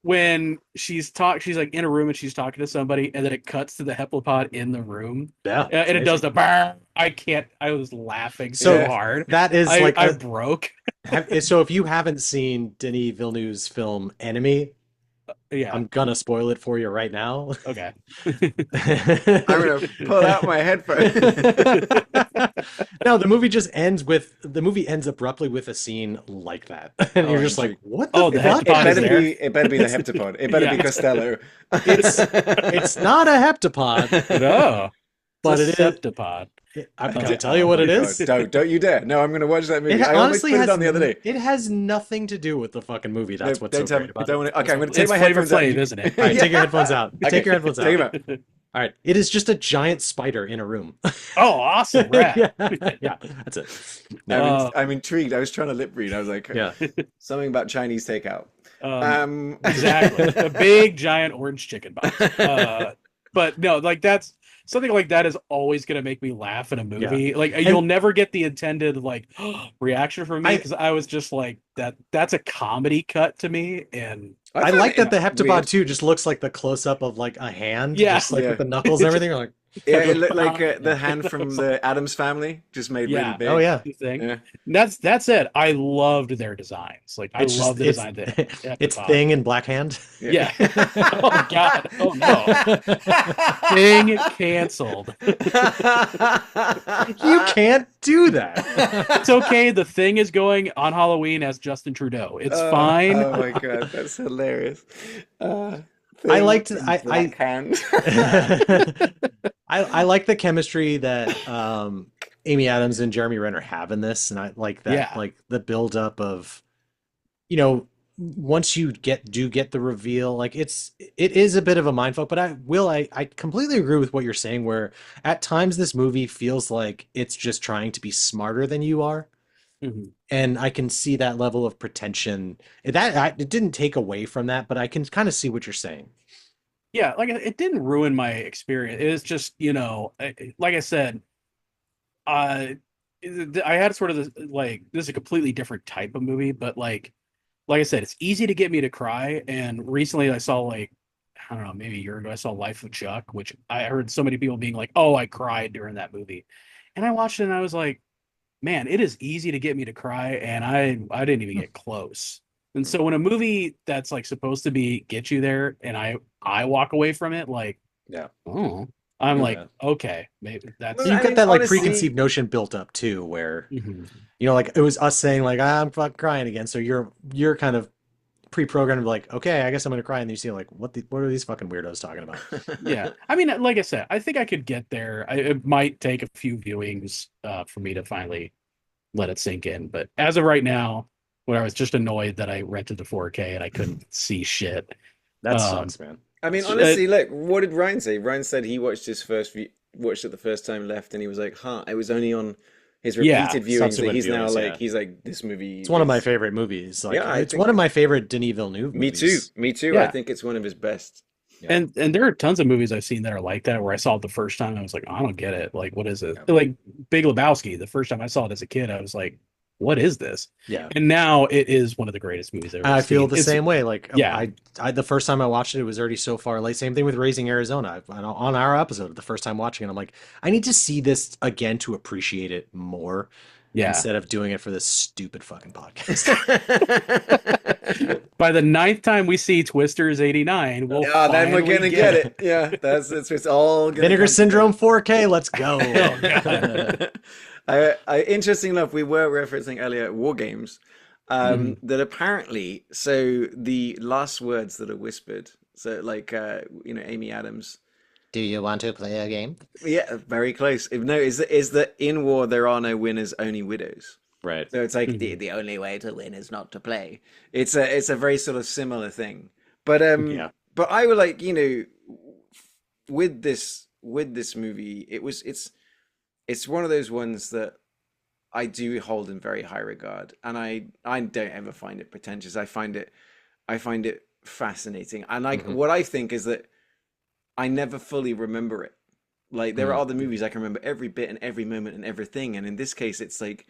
when she's like in a room and she's talking to somebody, and then it cuts to the heptapod in the room, yeah, it's and it does amazing. the bar. I can't. I was laughing so So Yeah. hard. that is like I a broke. so if you haven't seen Denis Villeneuve's film Enemy, Yeah. I'm gonna spoil it for you right now. Okay. I'm gonna pull out my headphones. No, the movie ends abruptly with a scene like that. And Oh, you're I'm just like, intrigued. what the Oh, the fuck? heptapod is there. It better be the heptapod. It better be Yeah. Costello. It's not a heptapod, No. but It's it a is. septipod. Can I tell you Oh what my it God. is? Don't you dare. No, I'm gonna watch that movie. It I almost honestly put it has on the other day. it has nothing to do with the fucking movie. No, That's what's so don't tell me. great about Don't it. want to. Okay, I'm gonna take It's my Flavor headphones out. Flav, isn't it? All right, take your Yeah. headphones out. Okay, Take your headphones take 'em out. out. All right. It is just a giant spider in a room. Oh, awesome, rad. Yeah, yeah, that's it. No, Uh, I'm intrigued. I was trying to lip read. I was like, yeah. something about Chinese takeout. exactly. A big giant orange chicken box. But no, like that's something like that is always going to make me laugh in a Yeah. movie. Like you'll And never get the intended like reaction from me I because I was just like that's a comedy cut to me and I found like it that the heptapod weird. too just looks like the close up of like a hand, Yeah. just like Yeah. with the knuckles and everything. You're like, Yeah, it looked like the hand from the Adams Family, just made really Yeah. big. oh yeah. thing. Yeah. That's it. I loved their designs. Like I It's love just the design that it's heptapod. Thing in Black Hand. Yeah. Oh God. Oh no. Thing canceled. You can't do that. It's okay. The Thing is going on Halloween as Justin Trudeau. It's fine. Oh my God, that's hilarious. I Thing liked in I Black Hand. I like the chemistry that Amy Adams and Jeremy Renner have in this, and I like that, Yeah. like the buildup of, you know, once you get the reveal, like it is a bit of a mindfuck, but I completely agree with what you're saying, where at times this movie feels like it's just trying to be smarter than you are. Mhm. And I can see that level of pretension. It didn't take away from that, but I can kind of see what you're saying. Yeah, like it didn't ruin my experience. It's just, like I said, uh, I had sort of this like this is a completely different type of movie, but like I said, it's easy to get me to cry. And recently, I saw like I don't know, maybe a year ago, I saw Life of Chuck, which I heard so many people being like, "Oh, I cried during that movie," and I watched it and I was like, "Man, it is easy to get me to cry," and I didn't even get close. And so when a movie that's like supposed to be get you there, and I walk away from it like, Yeah. oh, I'm like, Yeah. okay, maybe Well, that's You've I got mean, that like honestly, preconceived notion built up too, where mhm. like it was us saying like I'm fucking crying again, so you're kind of pre-programmed to be like, okay, I guess I'm gonna cry, and then you see like what are these fucking weirdos talking about? Yeah. I mean, like I said, I think I could get there. It might take a few viewings for me to finally let it sink in. But as of right now, when I was just annoyed that I rented the 4K and I couldn't see shit. That Um, sucks, man. I mean, uh, honestly, look, what did Ryan say? Ryan said he watched watched it the first time, left, and he was like, "Huh." It was only on his yeah. repeated viewings that Subsequent he's now viewings, like, yeah. he's like, "This movie It's one of my is." favorite movies. Like Yeah, I it's think one of my favorite Denis Villeneuve me too. movies. Me too. I Yeah. think it's one of his best. Yeah. And there are tons of movies I've seen that are like that where I saw it the first time I was like, I don't get it. Like, what is it? Yeah. Like Big Lebowski, the first time I saw it as a kid, I was like, what is this? Yeah. And now it is one of the greatest movies I've ever I feel seen. the It's same way. Like yeah, I the first time I watched it, it was already so far late. Same thing with Raising Arizona. On our episode, the first time watching it, I'm like, I need to see this again to appreciate it more yeah. instead of doing it for this stupid fucking podcast. By the ninth time we see Twisters 89, we'll Yeah, then we're finally gonna get get it. it. Yeah, that's it's all gonna Vinegar come Syndrome together. 4K, let's go. Oh God. Interesting enough, we were referencing earlier War Games. Mhm. That apparently, so the last words that are whispered, so like Amy Adams. Do you want to play a game? Yeah, very close. No, is that in war there are no winners, only widows. Right. So it's like Mhm. the only way to win is not to play. It's a very sort of similar thing. But Yeah. but I would like, with this movie, it's one of those ones that I do hold in very high regard, and I don't ever find it pretentious. I find it fascinating. And like Hmm. what I think is that I never fully remember it. Like there are other movies I can remember every bit and every moment and everything, and in this case it's like,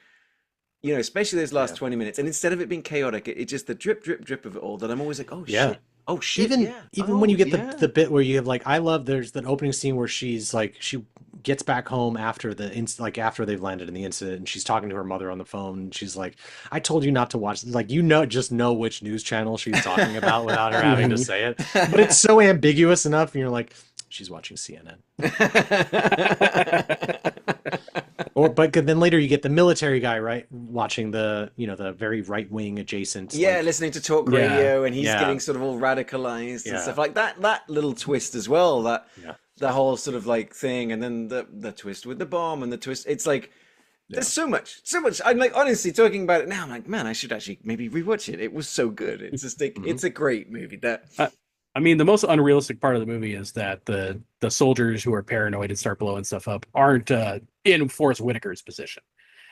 especially those last Yeah. 20 minutes, and instead of it being chaotic, it's just the drip, drip, drip of it all that I'm always like, oh Yeah. shit, oh shit, even yeah, even when oh you get the yeah. the bit where you have like I love there's that opening scene where she's like she gets back home after like after they've landed in the incident and she's talking to her mother on the phone and she's like I told you not to watch this. Like just know which news channel she's talking about without her having to Mhm. say it, but it's so ambiguous enough and you're like she's watching CNN. Or but then later you get the military guy, right, watching the the very right wing adjacent Yeah, like listening to talk Yeah. radio, and he's yeah getting sort of all radicalized and yeah stuff like that. That little twist as well, that yeah the whole sort of like thing, and then the twist with the bomb and the twist. It's like yeah. there's so much, so much. I'm like honestly talking about it now. I'm like, man, I should actually maybe rewatch it. It was so good. It's just like Mhm. it's a great movie. That I, I mean, the most unrealistic part of the movie is that the soldiers who are paranoid and start blowing stuff up aren't in Forrest Whitaker's position.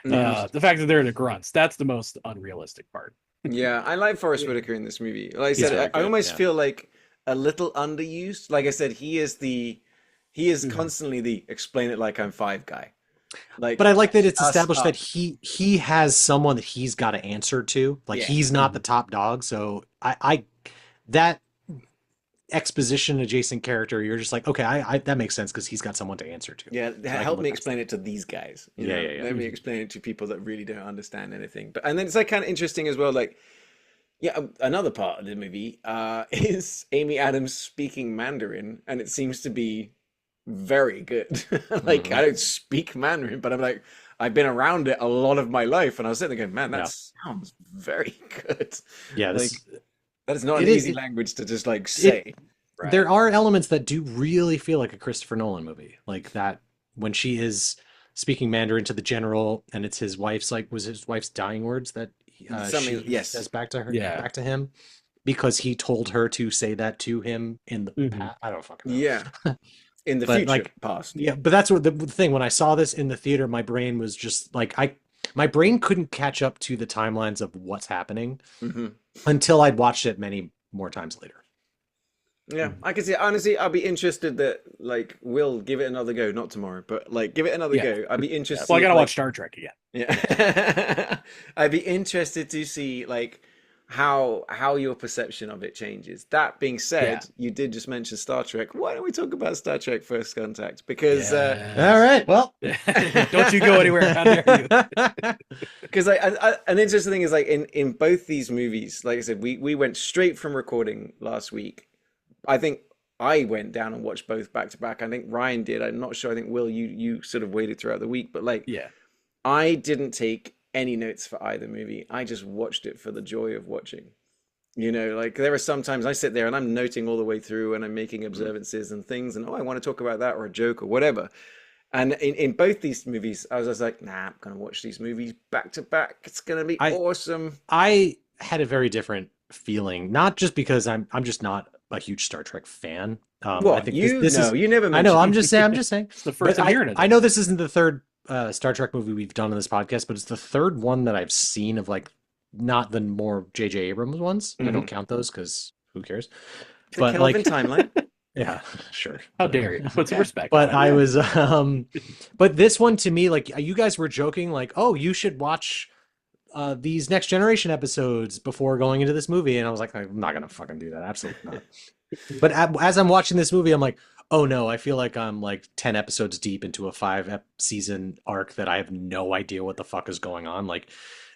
yeah, The fact that they're the grunts, that's the most unrealistic part. yeah. I like Forrest Whitaker in this movie. Like I He's said, very I good. almost Yeah. feel like a little underused. Like I said, he is Mhm. constantly the explain it like I'm five guy. But Like I like that it's us established that up. he has someone that he's got to answer to. Like Yeah. he's not the Mhm. top dog, so I that exposition adjacent character, you're just like, okay, I that makes sense because he's got someone to answer to. Yeah, And I can help look me past explain that. it to these guys. Yeah, yeah, yeah. Let me Mhm. explain it to people that really don't understand anything. But and then it's like kind of interesting as well. Like, yeah, another part of the movie is Amy Adams speaking Mandarin, and it seems to be very good. Like, Hmm. I don't speak Mandarin, but I'm like, I've been around it a lot of my life, and I was sitting there going, man, that Yeah. sounds very good. Yeah, Like, this that is not it an is easy language to just like it say. there Right. are elements that do really feel like a Christopher Nolan movie. Like that when she is speaking Mandarin to the general and it's his wife's like was his wife's dying words that Something, she yes. says Yeah. back to him because he told her to say that to him in the Mhm. past. I don't fucking know. Yeah. In the But future, like past. yeah, but that's what the thing when I saw this in the theater, my brain was just like my brain couldn't catch up to the timelines of what's happening Hmm. until I'd watched it many more times later. Yeah, Mhm. I can see. Honestly, I'll be interested that like we'll give it another go. Not tomorrow, but like give it another Yeah. go. I'd be Yeah. interested. Well, I See if, gotta like, watch Star Trek again. yeah, I'd be interested to see like how your perception of it changes. That being Yeah. said, you did just mention Star Trek. Why don't we talk about Star Trek First Contact? Because All Yes. right. Well, Don't you go anywhere. How dare you? because an interesting thing is like in both these movies, like I said, we went straight from recording last week. I think I went down and watched both back to back. I think Ryan did. I'm not sure. I think Will, you sort of waited throughout the week, but like Yeah. I didn't take any notes for either movie. I just watched it for the joy of watching. You know, like there are sometimes I sit there and I'm noting all the way through and I'm making observances and things and oh, I want to talk about that or a joke or whatever. And in both these movies, I was just like, nah, I'm gonna watch these movies back to back. It's gonna be I awesome. I had a very different feeling, not just because I'm just not a huge Star Trek fan. I What? think this No, is you never I know, mentioned. I'm just saying. It's the first But I'm hearing of I know this. this isn't the third Star Trek movie we've done on this podcast, but it's the third one that I've seen of like not the more J.J. Abrams ones. I don't Mhm. count those because who cares? The But Kelvin like, timeline. yeah, sure, How whatever. dare you? Put some Yeah. respect But on it. I was, but this one to me, like you guys were joking, like, oh, you should watch these Next Generation episodes before going into this movie, and I was like, I'm not gonna fucking do that, absolutely not. But as I'm watching this movie, I'm like, oh no, I feel like I'm like 10 episodes deep into a season arc that I have no idea what the fuck is going on. Like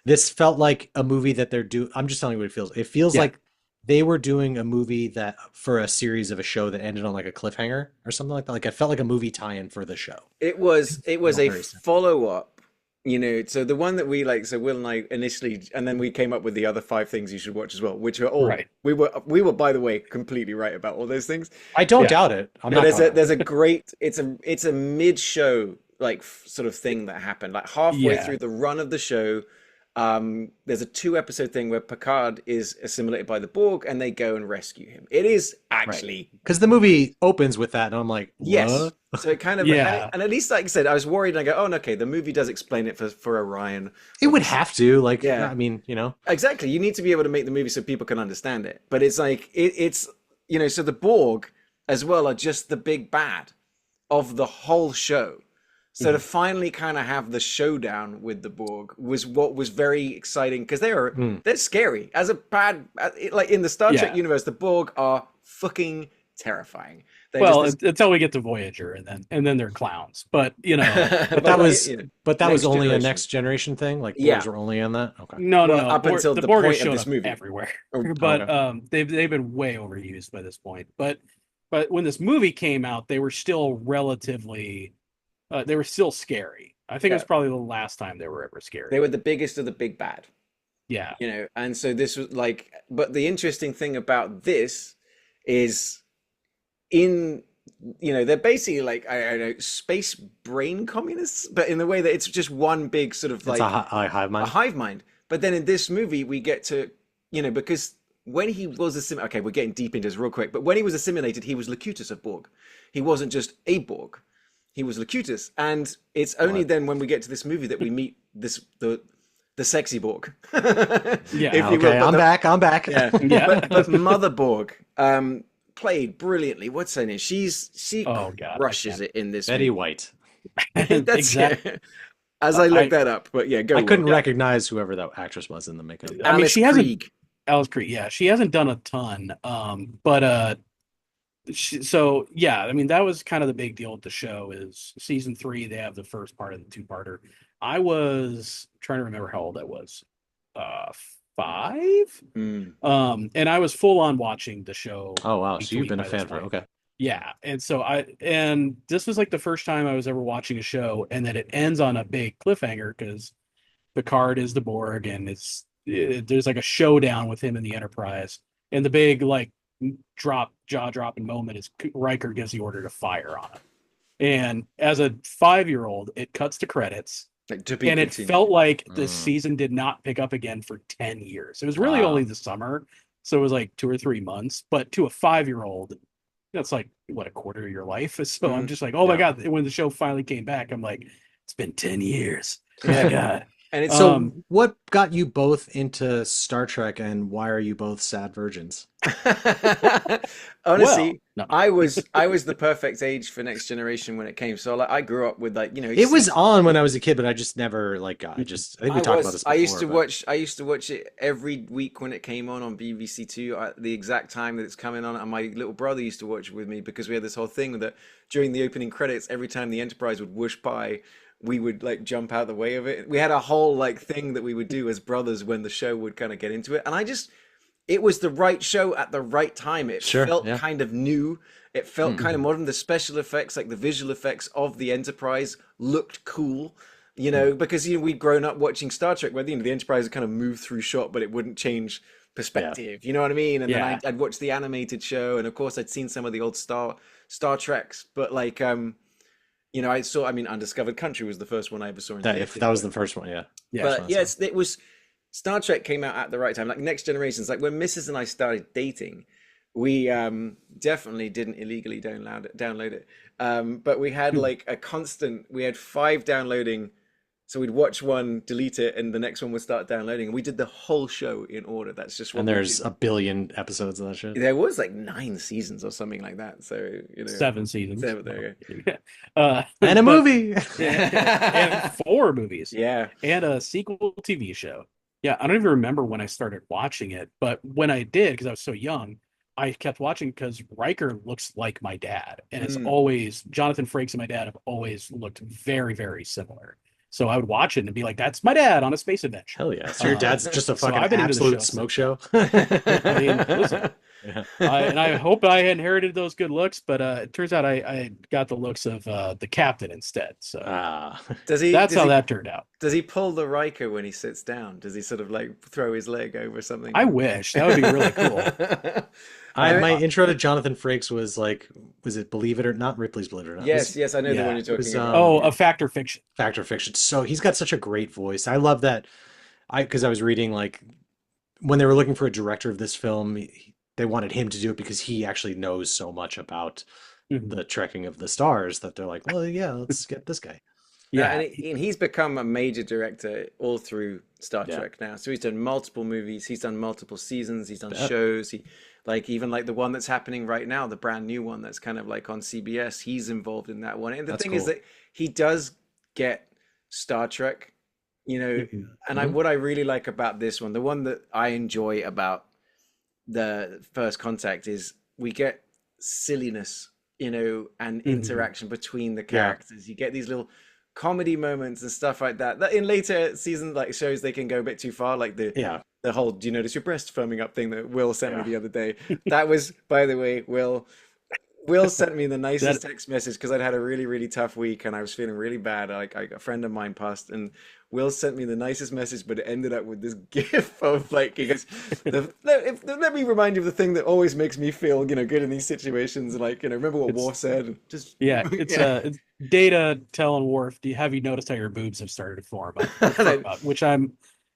this felt like a movie that I'm just telling you what it feels. It feels Yeah. like they were doing a movie that for a series of a show that ended on like a cliffhanger or something like that. Like it felt like a movie tie-in for the show. It was Felt a very simple. follow-up, you know, so the one that we like, so Will and I initially, and then we came up with the other five things you should watch as well, which are all Right. we were by the way completely right about all those things. I don't Yeah. doubt it. I'm But not gonna. there's a great it's a mid-show like sort of thing that happened like halfway Yeah. through the run of the show. There's a 2 episode thing where Picard is assimilated by the Borg and they go and rescue him. It is Right. actually Because the movie opens with that, and I'm like, yes. what? So it kind of Yeah. and at least like I said, I was worried and I go, oh, okay, the movie does explain it for Orion. It would have to, like, Yeah. I mean, you know. Exactly. You need to be able to make the movie so people can understand it. But it's like it's you know, so the Borg as well are just the big bad of the whole show. So to Mhm. finally kind of have the showdown with the Borg was what was very exciting because Hmm. they're scary as a bad like in the Star Trek Yeah. universe. The Borg are fucking terrifying. They're Well, just until we get to Voyager, and then they're clowns. But this, But that like, was, you know, but that was next only a generation. next generation thing. Like Yeah. Borgs were only in that. Okay. no, no, Well, no. up until The the Borg has point of showed this up movie. everywhere. Oh, But Okay. they've been way overused by this point. But when this movie came out, they were still relatively they were still scary. I think it was yeah, probably the last time they were ever they scary. were the biggest of the big bad. Yeah. You know, and so this was like, but the interesting thing about this is in, you know, they're basically like, I don't know, space brain communists, but in the way that it's just one big sort of It's like a hive a mind. hive mind. But then in this movie, we get to, you know, because when he was assimilated, okay, we're getting deep into this real quick, but when he was assimilated, he was Locutus of Borg. He wasn't just a Borg. He was Locutus. And it's only What? then when we get to this movie that we meet the sexy Borg. Yeah. If you will. Okay, But I'm the, back. I'm back. yeah. Yeah. But Mother Borg, played brilliantly. What's her name? She Oh God. I crushes can't. it in this Betty movie. White. That's Exactly. it. As I looked I that up, but yeah, go. I Will. couldn't recognize whoever that actress was in the makeup. I mean, Alice she hasn't Krieg. Alice Creed. Yeah, she hasn't done a ton. But so yeah, I mean that was kind of the big deal with the show is season 3. They have the first part of the two-parter. I was trying to remember how old I was. 5. Mm. And I was full on watching the show Oh wow, week so to you've week been a by this fan for point. okay. Yeah, and this was like the first time I was ever watching a show, and then it ends on a big cliffhanger because Picard is the Borg, and there's like a showdown with him in the Enterprise, and the big like jaw dropping moment is Riker gives the order to fire on him, and as a 5-year-old, it cuts to credits, Like, to be and it continued. felt like the Mm. season did not pick up again for 10 years. It was really Wow. only the summer, so it was like 2 or 3 months, but to a 5-year-old, that's like what, a quarter of your life. So I'm Mhm. just like, oh my Yeah. God, when the show finally came back, I'm like, it's been 10 years. Oh my Yeah. God. And it's So, Um, what got you both into Star Trek, and why are you both sad virgins? well, honestly, no. I was the perfect age for Next Generation when it came. So like I grew up with like It was on when I was a kid, but I just never like got. I think we talked about this I used before, to but watch I used to watch it every week when it came on BBC Two at the exact time that it's coming on, and my little brother used to watch it with me because we had this whole thing that during the opening credits, every time the Enterprise would whoosh by, we would like jump out the way of it. We had a whole like thing that we would do as brothers when the show would kind of get into it, and I just it was the right show at the right time. It sure, felt yeah. kind of new. It felt Hmm. kind of Mhm. modern. The special effects, like the visual effects of the Enterprise, looked cool. Hmm. Because we'd grown up watching Star Trek, where the Enterprise would kind of move through shot, but it wouldn't change Yeah. perspective. You know what I mean? And then Yeah. I'd watch the animated show, and of course I'd seen some of the old Star Treks, but like I saw. I mean, Undiscovered Country was the first one I ever saw in That if theaters, that was the first one, yeah. Yeah. First but one I saw. yes, it was Star Trek came out at the right time. Like Next Generations, like when Mrs. and I started dating, we definitely didn't illegally download it. But we had like a constant. We had five downloading. So we'd watch one, delete it, and the next one would start downloading. And we did the whole show in order. That's just what And we there's did. a billion episodes of that shit. There was like 9 seasons or something like that. So, 7 seasons. there And a But movie. and you go. 4 movies Yeah. and a sequel TV show. Yeah, I don't even remember when I started watching it, but when I did, because I was so young, I kept watching because Riker looks like my dad, and it's Mm. always Jonathan Frakes and my dad have always looked very, very similar. So I would watch it and be like, "That's my dad on a space adventure." Hell yeah. So your dad's just a So fucking I've been into the absolute show smoke since then. show. I mean, listen, Yeah. I hope I inherited those good looks, but it turns out I got the looks of the captain instead. So Ah. Does he that's does how he that turned out. does he pull the Riker when he sits down? Does he sort of like throw his leg over I something? wish that would be really cool. I My Uh, intro to Jonathan Frakes was like, was it Believe It or Not? Ripley's Believe It or Not. It yes, was yes, I know the one yeah. you're it was talking about. Oh, Yeah. a fact or fiction. Fact or Fiction. So he's got such a great voice. I love that. Because I was reading like when they were looking for a director of this film, they wanted him to do it because he actually knows so much about Mhm. the trekking of the stars that they're like, well, yeah, let's get this guy. No, Yeah, and he's become a major director all through Star Yeah, Trek now. So he's done multiple movies, he's done multiple seasons, he's done bet. shows. He like even like the one that's happening right now, the brand new one that's kind of like on CBS. He's involved in that one. And the That's thing is cool. that he does get Star Trek, you know. Mhm. And I Hmm. what I really like about this one, the one that I enjoy about the First Contact is we get silliness, and Mhm. interaction between the Yeah, characters. You get these little comedy moments and stuff like that. That in later seasons, like shows, they can go a bit too far. Like yeah, the whole "Do you notice your breast firming up" thing that Will sent me yeah. the other day. That was, by the way, Will sent me the nicest that text message because I'd had a really, really tough week and I was feeling really bad. Like a friend of mine passed, and Will sent me the nicest message, but it ended up with this gif of like he goes, "Let me remind you of the thing that always makes me feel, good in these situations." And like, remember what it's Worf said? And just yeah, it's yeah. it's Data telling Worf, have you noticed how your boobs have started to firm up?" Which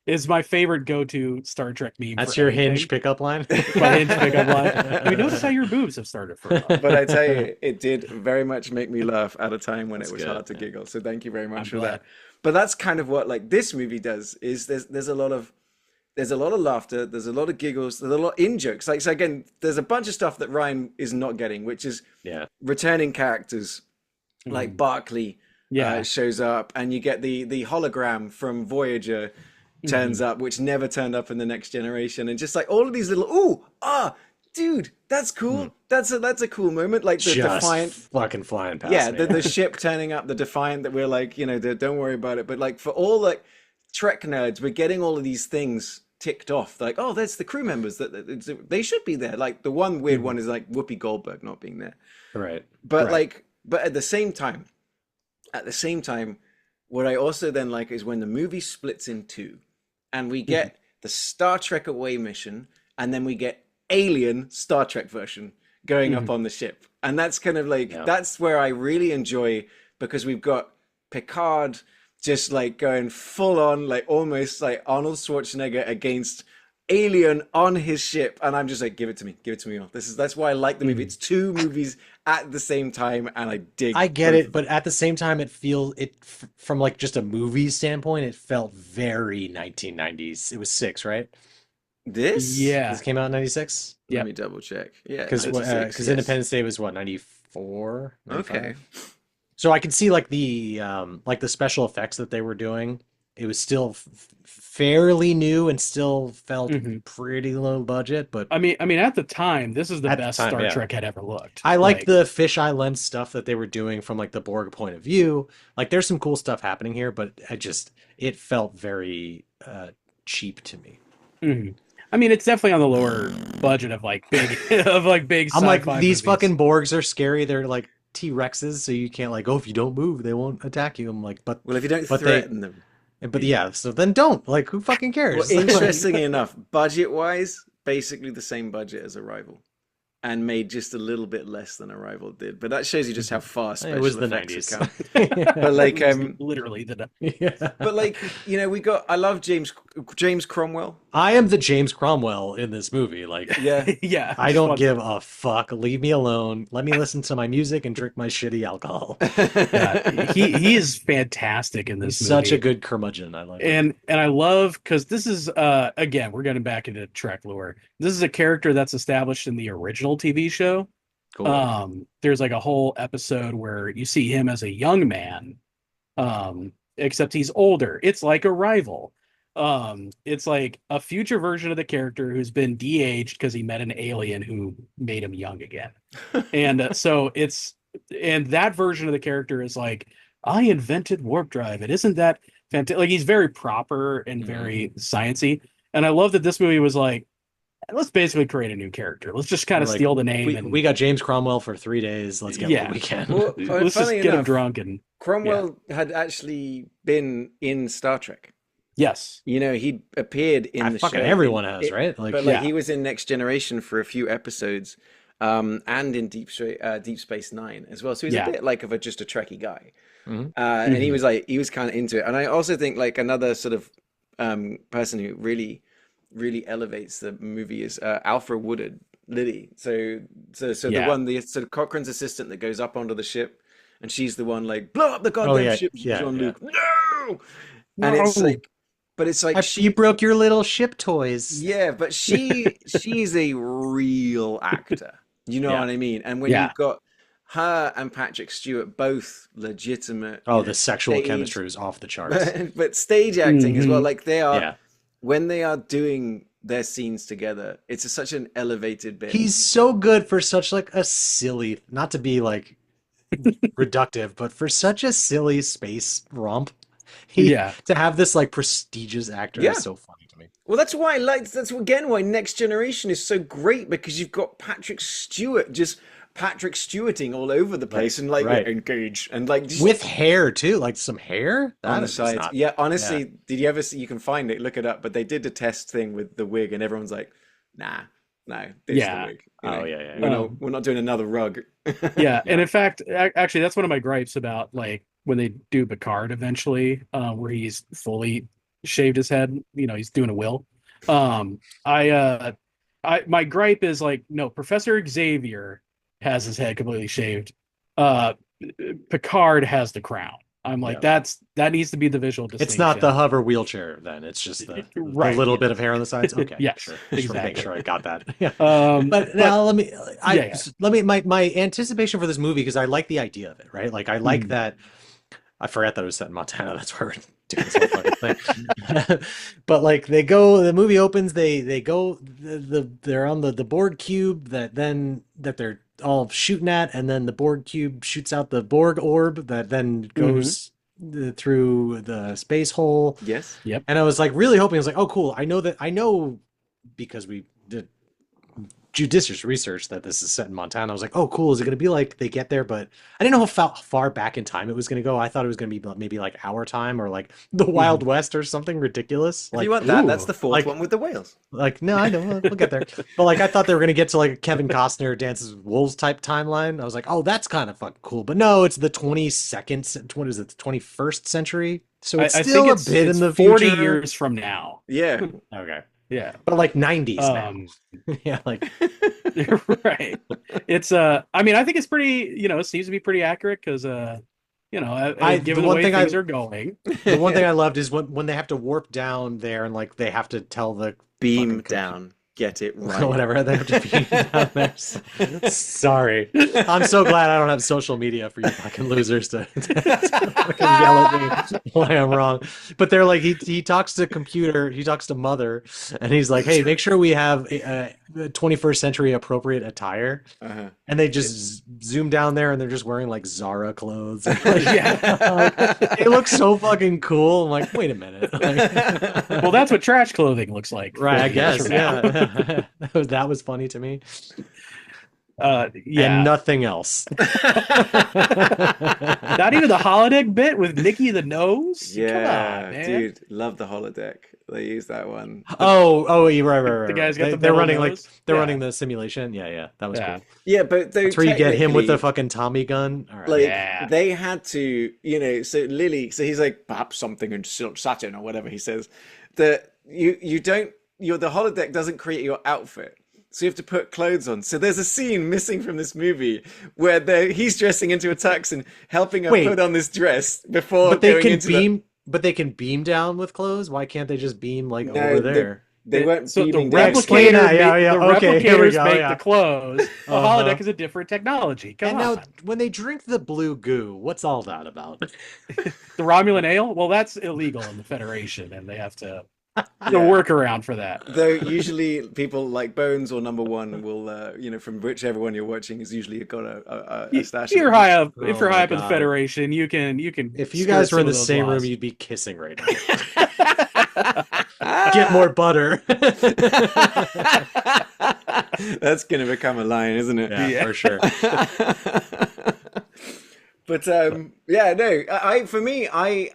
is my favorite go-to Star Trek meme That's for your Hinge anything. pickup line. It's my Hinge pickup line. Have you noticed how your boobs have started to firm up? But I tell you, it did very much make me laugh at a time when it That's was good. hard to Yeah. giggle. So thank you very much I'm for glad. that. But that's kind of what like this movie does is there's a lot of laughter, there's a lot of giggles, there's a lot in jokes. Like so again, there's a bunch of stuff that Ryan is not getting, which is Yeah. returning characters like Mhm. Barkley Yeah. shows up, and you get the hologram from Voyager turns Mhm. up, which never turned up in the Next Generation, and just like all of these little dude, that's Hmm. cool. That's a cool moment, like the Just Defiant. fucking flying Yeah, past me. the ship turning up, the Defiant that we're like, don't worry about it. But like for all like Trek nerds, we're getting all of these things ticked off. Like, oh, that's the crew members they should be there. Like the one weird Mhm. one is like Whoopi Goldberg not being there. Right. But Right. but at the same time, what I also then like is when the movie splits in two, and we Mhm. get the Star Trek away mission, and then we get Alien Star Trek version going up Mhm. on the ship, and that's kind of like Yeah. that's where I really enjoy because we've got Picard just like going full on, like almost like Arnold Schwarzenegger against alien on his ship, and I'm just like, give it to me, give it to me all. That's why I like the movie. Mhm. It's two movies at the same time, and I dig I get both it, of but them. at the same time, from like just a movie standpoint, it felt very 1990s. It was six, right? This? This Yeah. came out in 96? Let Yep. me double check. Yeah, Because 96. Yes. Independence Day was what, 94, Okay. 95? So I could see like the special effects that they were doing. It was still fairly new and still felt hmm pretty low budget, but I mean, at the time, this is the at the best time, Star yeah. Trek had ever looked. I like Like, the fisheye lens stuff that they were doing from like the Borg point of view. Like there's some cool stuff happening here, but it felt very cheap to me. mhm. I mean, it's definitely on the lower budget of like big of like big I'm like, sci-fi these movies. fucking Borgs are scary. They're like T-Rexes, so you can't like, oh, if you don't move, they won't attack you. I'm like, Well, if you don't but they, threaten them, but yeah, so then don't. Like, who fucking well, cares? Like, interestingly enough, budget-wise, basically the same budget as Arrival, and made just a little bit less than Arrival did. But that shows you just how far it was special the effects have 90s. come. Yeah. But It like, was literally the but Yeah. like, we got. I love James Cromwell. I am the James Cromwell in this movie. Like, Yeah, yeah, I just don't wants give a fuck. Leave me alone. Let me listen to my music and drink my shitty alcohol. yeah. He is fantastic in He's this such a movie. good curmudgeon. I love him. And I love because this is again, we're getting back into Trek lore. This is a character that's established in the original TV show. Cool. There's like a whole episode where you see him as a young man, except he's older. It's like a rival. It's like a future version of the character who's been de-aged because he met an alien who made him young again. And and that version of the character is like, I invented warp drive. It isn't that fantastic. Like he's very proper and Mhm. very sciencey. And I love that this movie was like, let's basically create a new character. Let's just kind We're of like, steal the name we and got James Cromwell for 3 days. Let's get what yeah, we can. well, let's funny just get him enough, drunk and yeah. Cromwell had actually been in Star Trek. Yes. He appeared in I the fucking show. everyone has, right? Like, But like Yeah. he was in Next Generation for a few episodes, and in Deep Space Nine as well. So he's a Yeah. bit like of just a Trekkie guy. mhm. And Mhm. he was kind of into it. And I also think like another sort of person who really elevates the movie is Alfred Woodard Lily. So the Yeah. one, the sort of Cochrane's assistant that goes up onto the ship, and she's the one like, blow up the Oh goddamn yeah, ship, yeah, yeah. Jean-Luc. No. And it's No. like, but it's like You she, broke your little ship toys. yeah, but she's a real actor. You know Yeah. what I mean? And when Yeah. you've got her and Patrick Stewart both legitimate, Oh, the sexual stage, chemistry was off the charts. but stage acting as well. Mhm. Like they are Yeah. when they are doing their scenes together, it's such an elevated bit. He's so good for such like a silly, not to be like reductive, but for such a silly space romp, he Yeah. to have this like prestigious actor Yeah. is so funny to me. Well, that's why I like. That's again why Next Generation is so great because you've got Patrick Stewart just Patrick Stewarting all over the place and like right. engage and like just With hair too, like some hair on the is sides. not. Yeah, honestly, did you ever see? You can find it, look it up. But they did the test thing with the wig, and everyone's like, "Nah, no, this is the Yeah. wig." Oh yeah, yeah, We're yeah. Um, not doing another rug. Yeah. And Yeah. in fact, actually, that's one of my gripes about like when they do Picard eventually, where he's fully shaved his head. He's doing a will. My gripe is like, no, Professor Xavier has his head completely shaved. Uh, Picard has the crown. I'm like, Yeah. that needs to be the visual It's not the distinction. hover wheelchair then. It's just the Right. little bit of hair on the sides. Okay, Yes, sure. Just want to make exactly. sure I got that. Yeah. But But now yeah, yeah. let me my anticipation for this movie because I like the idea of it, right? Like I like Mhm. that. I forgot that it was set in Montana. That's why we're doing this whole fucking thing. But like the movie opens. They go they're on the Borg cube that they're all shooting at, and then the Borg cube shoots out the Borg orb that then goes through the space hole. Yes. Yep. And I was like really hoping, I was like, oh, cool. I know because we did judicious research that this is set in Montana. I was like, oh, cool. Is it going to be like they get there? But I didn't know how far back in time it was going to go. I thought it was going to be maybe like our time or like the Wild West or something ridiculous. If Like, you want that, that's ooh, the fourth like- one with the whales. no, I know we'll get there. But like, I thought they were going to get to like a Kevin Costner Dances with Wolves type timeline. I was like, oh, that's kind of fucking cool. But no, it's the 22nd, what is it, the 21st century? So it's I still think a bit it's in the 40 future. years from now. Yeah. Okay. Yeah. but like 90s now. Um, Yeah, like right. It's I mean, I think it's pretty, it seems to be pretty accurate because I given the the one way thing I things are going. the one thing I loved is when they have to warp down there and like they have to tell the fucking Beam computer. down. Get it right. Whatever, they have to be down there. Sorry. I'm so glad I don't have social media for you fucking losers to fucking yell at me why I'm wrong. But they're like, he talks to computer, he talks to mother, and he's like, hey, make sure we have a 21st century appropriate attire. Uh-huh. And they just zoom down there and they're just wearing like Zara clothes. And, like, Yeah. it looks so fucking cool. I'm like, wait a minute. Well, that's what trash clothing looks like Right, I 40 years guess. from now. Yeah. That was funny to me. And Yeah. nothing else. Not even the holodeck bit with Nikki the nose. Come Yeah, on, man. dude, love the holodeck. They use that one. Oh, yeah, right, The guy's got the They're metal running nose. they're Yeah. running the simulation. Yeah, that was Yeah. cool. Yeah, but though That's where you get him with the technically, fucking Tommy gun. All right. like Yeah. they had to, so Lily, so he's like perhaps something in silk satin or whatever he says. That you don't the holodeck doesn't create your outfit. So you have to put clothes on. So there's a scene missing from this movie where he's dressing into a tux and helping her Wait. put on this dress before But they going can into beam, but they can beam down with clothes. Why can't they just beam like No, over there? they weren't So the beaming Yeah, down. explain replicator, that. Yeah, the okay, here we replicators go, make yeah. the clothes. The Uh-huh. holodeck is a different technology. Come And on. now, when they drink the blue goo, what's all that about? The Romulan ale? Well, that's illegal in the Federation, and they have to Yeah. work around for that. Though usually people like Bones or Number One will, from whichever one you're watching is usually got a stash. You're of high up. Oh If you're my high up in the God. Federation, you can If you skirt guys were in some the of those same room, laws. you'd be kissing right now. Get more butter. That's gonna become a line, isn't it? Yeah, for sure. But yeah, no. For me, I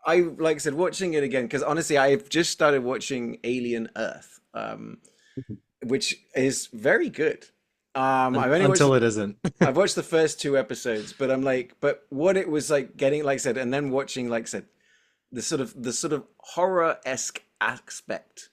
like I said, watching it again because honestly, I've just started watching Alien Earth, which is very good. I've only watched Until it isn't. I've watched the first two episodes, but I'm like, but what it was like getting, like I said, and then watching, like I said, the sort of horror-esque aspect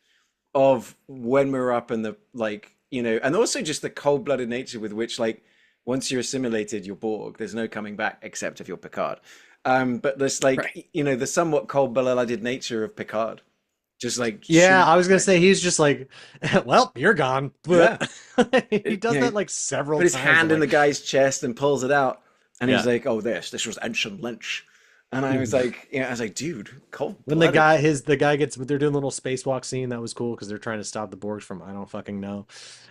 of when we're up in the like, and also just the cold-blooded nature with which like once you're assimilated, you're Borg. There's no coming back except if you're Picard. But this like, Right. the somewhat cold-blooded nature of Picard, just like Yeah, shoot. I was gonna say he's just like, well, you're gone. Yeah. He does Yeah. that like several Put his times. hand I'm in the like, guy's chest and pulls it out, and he's Yeah. like, "Oh, this was Ensign Lynch," and I was like, dude, cold When blooded. the guy gets, they're doing a little spacewalk scene. That was cool because they're trying to stop the Borgs from I don't fucking know.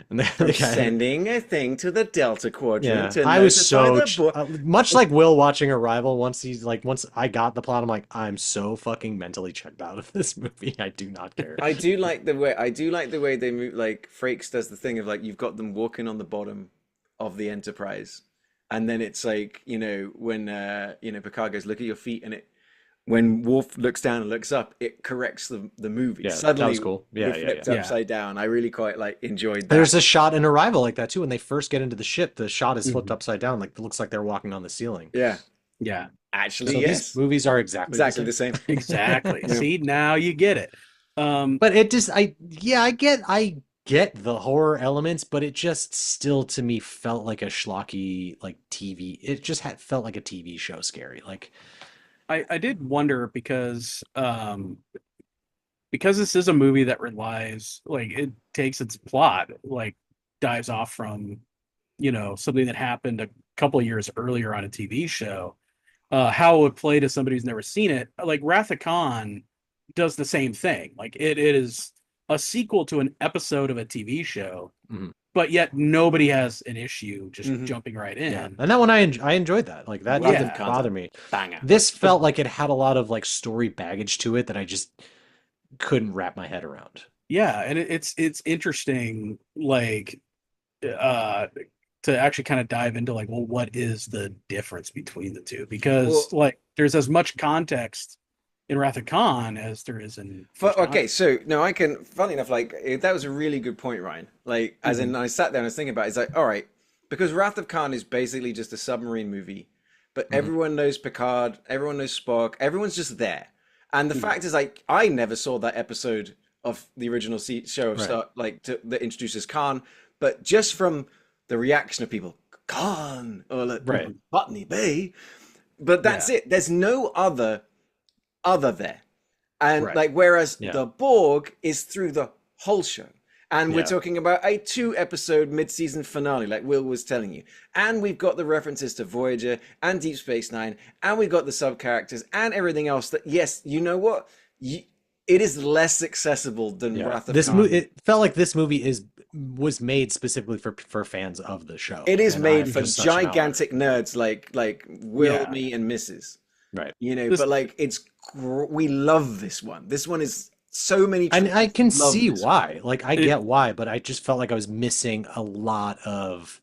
And the guy, Sending a thing to the Delta yeah, Quadrant to I was notify so the Borg. much like Will watching Arrival. Once I got the plot, I'm like, I'm so fucking mentally checked out of this movie. I do not care. I do like the way they move. Like Frakes does the thing of like you've got them walking on the bottom of the Enterprise, and then it's like when Picard goes, "Look at your feet," and when Worf looks down and looks up, it corrects the movie. Yeah, that Suddenly, was cool. we're Yeah, flipped yeah. upside down. I really quite like enjoyed that. There's a shot in Arrival like that too. When they first get into the ship, the shot is flipped Mhm. upside down. Like it looks like they're walking on the ceiling. Yeah, Yeah, actually, So yes, these movies are exactly the the same. same. exactly. Yeah. See, now you get it. But it just, I get the horror elements, but it just still to me felt like a schlocky like TV. It just felt like a TV show scary. Like I did wonder because this is a movie that relies, like, it takes its plot, like, dives off from something that happened a couple of years earlier on a TV show. How it would play to somebody who's never seen it, like Wrath of Khan does the same thing. Like it is a sequel to an episode of a TV show, Mhm. but yet nobody has an issue just Mhm. jumping right in. yeah, and that one I enjoyed that. Like that Wrath didn't of Khan's bother a me. banger. This felt like it had a lot of like story baggage to it that I just couldn't wrap my head around. Yeah, and it's interesting, like to actually kind of dive into like, well, what is the difference between the two? Because Well, like there's as much context in Wrath of Khan as there is in First okay, Contact. so no, I can. Funny enough, like that was a really good point, Ryan. Like, as in, I sat there and I was thinking about it. It's like, all right, because Wrath of Khan is basically just a submarine movie, but everyone knows Picard, everyone knows Spock, everyone's just there. And the fact is, like, I never saw that episode of the original show of Right. that introduces Khan, but just from the reaction of people, Khan or like Right. Botany Bay, but that's Yeah, it. There's no other there. And right. like, whereas Yeah. the Borg is through the whole show. And we're Yeah. talking about a 2 episode mid-season finale, like Will was telling you. And we've got the references to Voyager and Deep Space Nine, and we've got the sub-characters and everything else that, yes, you know what? It is less accessible than Yeah. Wrath of This Khan. movie, it felt like this movie was made specifically for fans of the show. It is And made I'm for just such an outlier. gigantic nerds like Will, Yeah. me, and Mrs. Right. You know, This but like we love this one. This one is so many. And I can love see this why. Like I it, get why, but I just felt like I was missing a lot of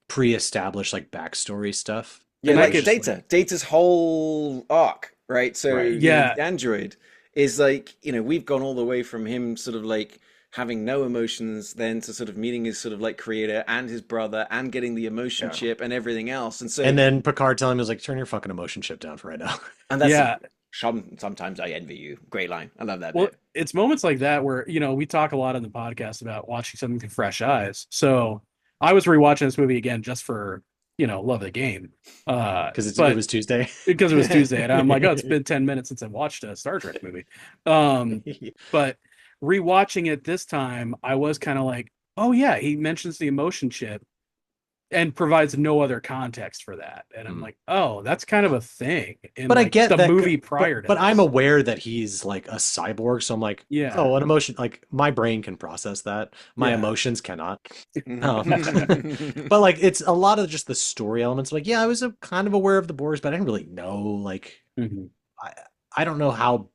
pre-established like backstory stuff. Yeah, and I like could Data's whole arc, right? So, Right. yeah, the android is like, we've gone all the way from him sort of like having no emotions then to sort of meeting his sort of like creator and his brother and getting the emotion Yeah. chip and everything else. And so, And then Picard telling him, he was like, turn your fucking emotion chip down for right now. and that's yeah. sometimes I envy you. Great line. I love that Well, bit. it's moments like that where, we talk a lot on the podcast about watching something through fresh eyes. So I was rewatching this movie again just for, love of the game. Because it But was Tuesday. because it was Tuesday, and I'm like, oh, it's been 10 minutes since I've watched a Star Trek movie. Um, but rewatching it this time, I was kind of like, oh yeah, he mentions the emotion chip and provides no other context for that. And I'm Mm. like, oh, that's kind of a thing in But I like get the that, movie prior to but I'm this. aware that he's like a cyborg, so I'm like, Yeah. oh, an emotion, like my brain can process that, my Yeah. emotions cannot. But like, it's a lot of just the story elements. Like, yeah, I was kind of aware of the Borgs, but I didn't really know. Like, Mhm. I, I don't know how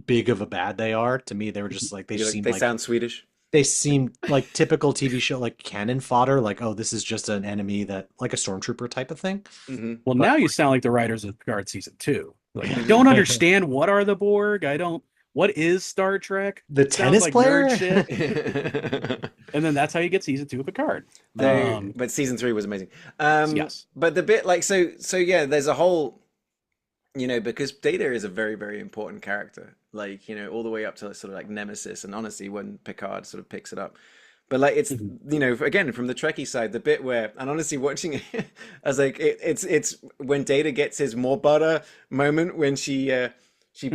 big of a bad they are. To me, they were just like they seemed They like sound Swedish. they seemed like typical TV show, like cannon fodder. Like, oh, this is just an enemy that, like a stormtrooper type of thing. Well, But now you sound like the writers of Picard season 2. Like, I don't understand what are the Borg. What is Star Trek? the It sounds tennis like player. nerd shit. And then that's how you get season 2 of Picard. But season 3 was amazing. Yes. But the bit like so yeah, there's a whole, because Data is a very, very important character, like, all the way up to sort of like Nemesis, and honestly, when Picard sort of picks it up. But like it's Mhm. again from the Trekkie side, the bit where, and honestly watching it, I was like, it's when Data gets his more butter moment when she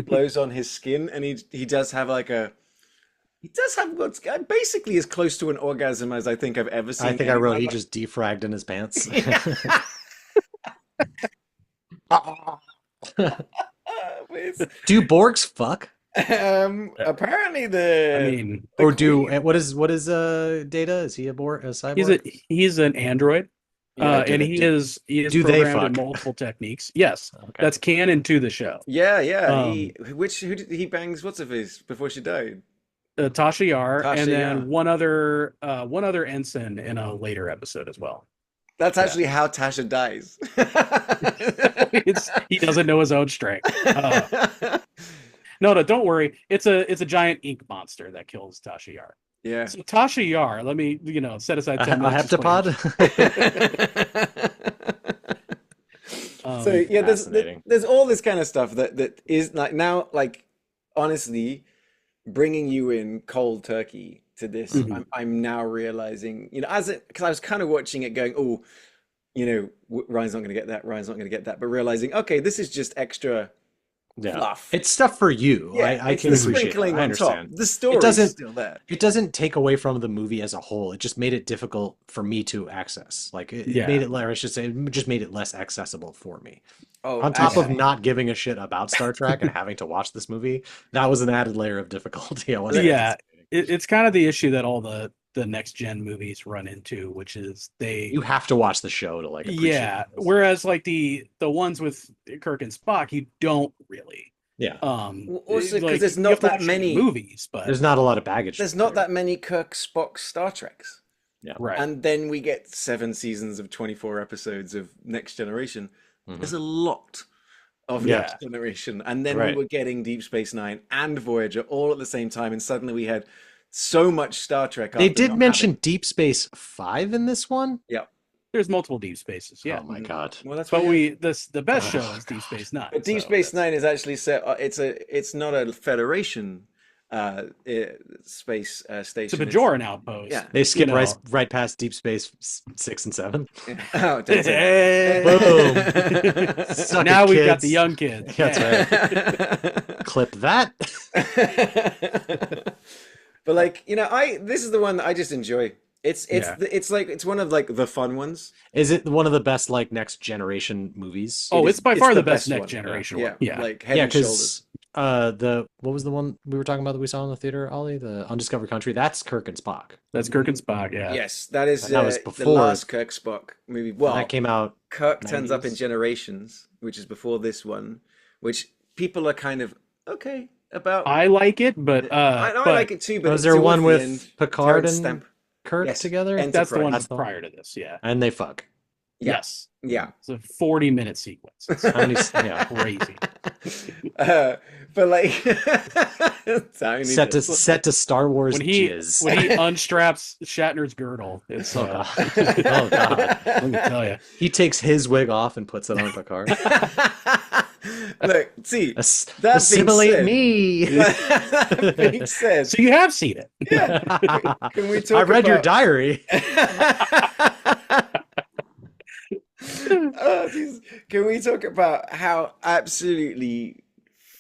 blows on his skin, and he does have like he does have what's basically as close to an orgasm as I think I've ever seen. I think I wrote he anyone. just defragged in his pants. With- Do Borgs fuck? apparently I mean, the Or do queen- what is Data? Is he a Borg, a cyborg? he's an android. Yeah, And he is do they programmed in fuck? multiple techniques. Yes, Okay. that's canon to the show. yeah. Who did he bangs? What's of his before she died? Tasha Yar, Tasha and then Yar. one other ensign in a later episode as well. That's actually how Tasha dies. He doesn't know his own strength. No, don't worry. It's a giant ink monster that kills Tasha Yar. Yeah. So Tasha Yar, let me set aside A 10 minutes. to explain. So yeah, Fascinating. there's all this kind of stuff that is like now, like, honestly, bringing you in cold turkey to this. Mhm. I'm now realizing, because I was kind of watching it going, oh, Ryan's not going to get that, Ryan's not going to get that, but realizing, okay, this is just extra Yeah, fluff. it's stuff for you. Yeah, I it's can the appreciate sprinkling that. I on top. understand. The story doesn't- is still there. It doesn't take away from the movie as a whole. It just made it difficult for me to access. Like it Yeah. made it, or I should say, it just made it less accessible for me. Oh, On top of actually, not giving a shit about Star Trek and having to watch this movie, that was an added layer of difficulty. I wasn't Yeah. anticipating. It's kind of the issue that all the next gen movies run into, which is You have to watch the show to like appreciate yeah. this. Whereas like the ones with Kirk and Spock, you don't really. Yeah, Also, 'cause like, there's you not have to that watch the many- movies, but there's not a lot of baggage. there's to not clear. that many Kirk, Spock, Star Treks. right. And then we get 7 seasons of 24 episodes of Next Generation. Mhm. There's a lot of Yeah. Next Generation. And then Right. we were getting Deep Space Nine and Voyager all at the same time. And suddenly we had so much Star Trek. They after did not mention having- Deep Space 5 in this one. There's multiple deep spaces, yeah. Oh my god. Well, that's But what the best show Oh, is Deep God. Space Nine. But Deep so Space that's- Nine is actually set. It's not a Federation space It's a station. Bajoran outpost. Yeah. They You skip know. right past Deep Space 6 and 7. Oh, don't say Boom. that. Suck it, Now we've got the kids. young kids. That's right. Yeah. Clip that. But like, I this is the one that I just enjoy. Yeah. It's one of like the fun ones. Is it one of the best like next generation movies? It Oh, it's is by it's far the the best best next one. generation one. Yeah, Yeah. like head Yeah, and shoulders. because the what was the one we were talking about that we saw in the theater, Ollie? The Undiscovered Country. That's Kirk and Spock. That's Kirk and Spock. Yeah. Yes, that is And that was the before, last Kirk Spock movie. and that Well, came out Kirk turns up in 90s. Generations, which is before this one, which people are kind of okay about. I like it, but I like it too, Was but there towards one the end, with Picard Terrence and Stamp. Kirk Yes, together? that's the one Enterprise. That's the one. prior to this. Yeah. And they fuck. Yeah, Yes. yeah. It's a 40-minute sequence. It's How many? Yeah. crazy. But like, tiny bit. Set to Star Wars When he jizz. unstraps Shatner's girdle, it's Oh god. Oh god. let me tell you. He takes his wig off and puts it on Picard. Look, see, Ass- that being assimilate said, me. that being said, So you have seen it. yeah, can we talk I read your about- diary. Oh, Jesus. Can we talk about how absolutely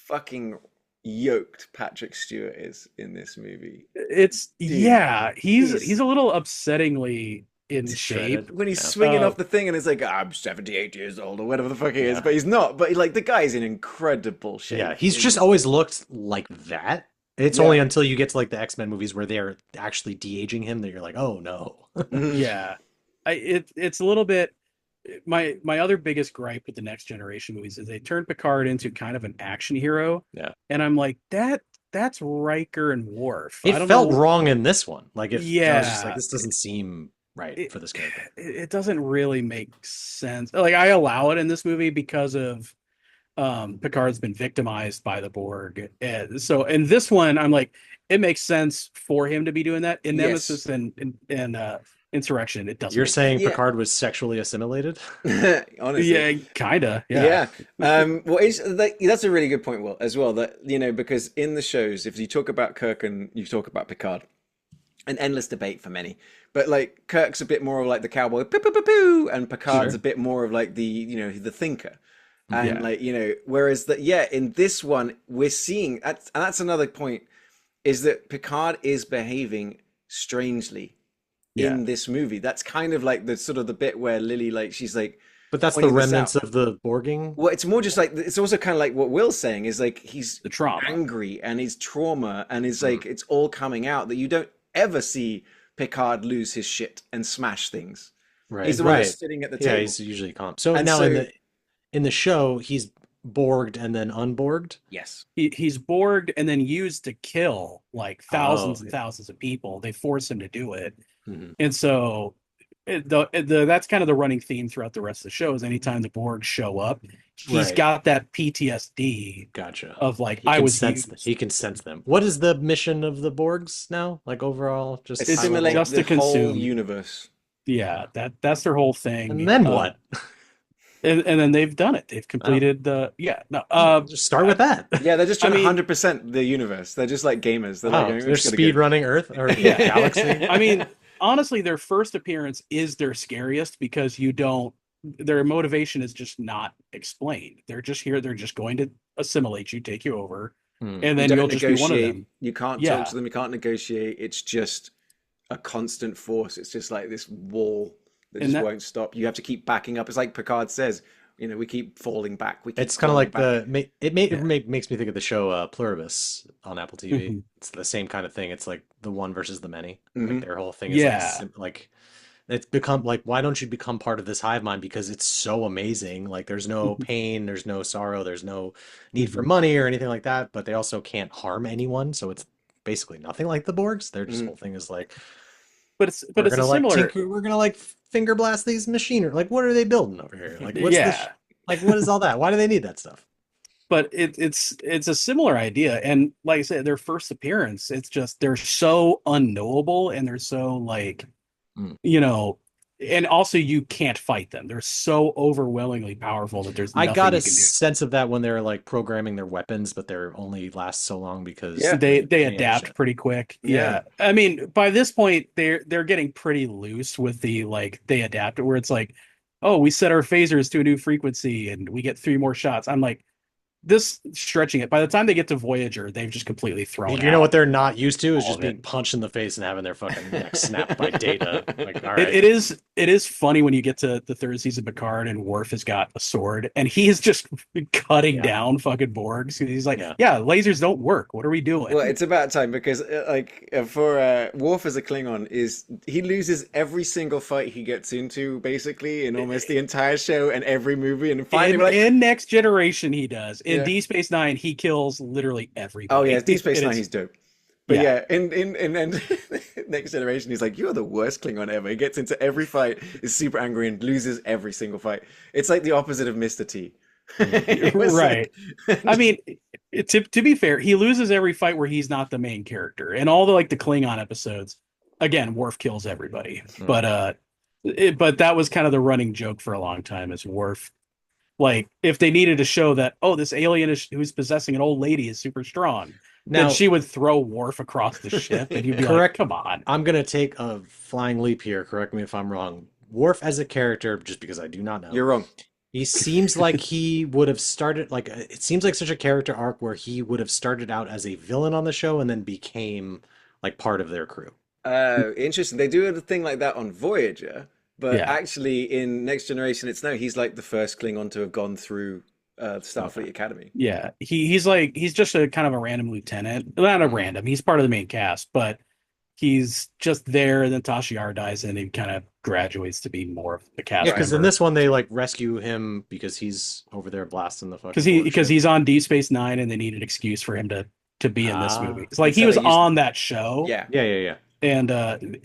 fucking yoked Patrick Stewart is in this movie? Yeah, he's- he's a little upsettingly in shape. Shredded. When he's Yeah. swinging off the thing and it's like, I'm 78 years old or whatever the fuck he is, Yeah. but he's not. But like the guy's in incredible shape. Yeah, he's in just this. always looked like that. It's Yeah. only until you get to like the X-Men movies where they're actually de-aging him that you're like, oh no. Mhm. Yeah, it's a little bit. My other biggest gripe with the next generation movies is they turned Picard into kind of an action hero. Yeah. And I'm like, that's Riker and Worf. I It don't felt know. wrong in this one. Like I was just like, Yeah. this doesn't seem right for this character. It doesn't really make sense. Like I allow it in this movie because of Picard's been victimized by the Borg. And so in this one, I'm like, it makes sense for him to be doing that. In Yes. Nemesis and Insurrection, it doesn't. You're saying Yeah. Picard was sexually assimilated? Honestly. Yeah, kinda. Yeah. Well, that's a really good point, Will, as well. That because in the shows, if you talk about Kirk and you talk about Picard, an endless debate for many. But like Kirk's a bit more of like the cowboy, poo, poo, poo, poo, and Picard's Sure. a bit more of like the the thinker. And Yeah. like whereas that in this one we're seeing that's another point is that Picard is behaving strangely in this movie. That's kind of like the sort of the bit where Lily like she's like But that's the pointing this remnants out. of the Borging. Well, it's more just like it's also kind of like what Will's saying is like he's The trauma. angry and his trauma and it's like it's all coming out that you don't ever see Picard lose his shit and smash things. Right. He's the one right. that's sitting at the Yeah, table. he's usually calm. So And now so- in the show, he's Borged and then unborged. Yes. He's Borged and then used to kill like thousands Oh. and thousands of people. They force him to do it. Mhm. And so that's kind of the running theme throughout the rest of the show is anytime the Borg show up, he's Right. got that PTSD Gotcha. of like He I can was sense used. he can sense them. What is the mission of the Borgs now? Like overall, just high level? Assimilate Just the to whole consume. universe. Yeah, that's their whole thing. And then what? And then they've done it. They've completed the Just start with that. Yeah, they're just trying I mean- to 100% the universe. They're just like gamers. They're Wow, like, they're "We're just gonna speed go-" running Earth or Yeah. galaxy. I mean, honestly, their first appearance is their scariest because their motivation is just not explained. They're just here. They're just going to assimilate you, take you over, Hmm. and You then don't you'll just be one of negotiate. them. You can't Yeah. talk to them. You can't negotiate. It's just a constant force. It's just like this wall that And just that- won't stop. You have to keep backing up. It's like Picard says, we keep falling back. We keep It's kind of falling like back. it makes me think of the show Pluribus on Apple TV. Mhm. It's the same kind of thing. It's like the one versus the many. Mhm. Like their whole thing is Yeah. like it's become like why don't you become part of this hive mind because it's so amazing. Like there's no pain, there's no sorrow, there's no need for money or anything like that, but they also can't harm anyone, so it's basically nothing like the Borgs. Their just Mhm. whole thing is like But it's we're a gonna like similar. we're gonna like finger blast these machinery. Like what are they building over here? Like what's Yeah. this like what is all that? Why do they need that stuff? But it's a similar idea, and like I said, their first appearance, it's just they're so unknowable and they're so like, Mm. you know, and also you can't fight them. They're so overwhelmingly powerful that there's I nothing got a you can do. sense of that when they're like programming their weapons, but they're only last so long because Yeah. They they adapt understand. pretty quick. Yeah. Yeah. I mean, by this point they're getting pretty loose with the like they adapt it where it's like, oh, we set our phasers to a new frequency and we get 3 more shots. I'm like, this stretching it. By the time they get to Voyager, they've just completely thrown You know what out they're not used to is all just of it. being punched in the face and having their fucking neck snapped by Data. Like, all It, right, it is funny when you get to the third season of Picard and Worf has got a sword and he is just cutting yeah, down fucking Borgs. He's like, yeah. yeah, lasers don't work. What are we doing? Well, it's about time because, for Worf as a Klingon, is he loses every single fight he gets into, basically, in almost the entire show and every movie, and finally, we're like, In Next Generation, he does. In yeah, D Space Nine, he kills literally oh yeah, everybody. Deep Space It Nine, is, he's dope. But yeah, yeah, in Next Generation, he's like, you're the worst Klingon ever. He gets into every fight, is super angry, and loses every single fight. It's like the opposite of Mr. T. It was right. like, I mean, to be fair, he loses every fight where he's not the main character. And all the Klingon episodes, again, Worf kills everybody. Hmm. But that was kind of the running joke for a long time is Worf. Like, if they needed to show that, oh, this alien who's possessing an old lady is super strong, then Now, she would throw Worf across the ship, and you'd be like, correct. come on. I'm gonna take a flying leap here. Correct me if I'm wrong. Worf as a character, just because I do not know, you're wrong. he seems like he would have started like it seems like such a character arc where he would have started out as a villain on the show and then became like part of their crew. Interesting. They do a thing like that on Voyager, but Yeah. actually in Next Generation, it's no, he's like the first Klingon to have gone through Okay. Starfleet Academy. Yeah. He's just a kind of a random lieutenant. Not a random, he's part of the main cast, but he's just there, and then Tasha Yar dies, and he kind of graduates to be more of the Yeah, cast because in member. this one they like rescue him because he's over there blasting the Because fucking Borg ship. he's on D Space Nine, and they need an excuse for him to be in this movie. Ah, It's like And he so was they used, on that show, yeah. yeah, yeah, yeah. and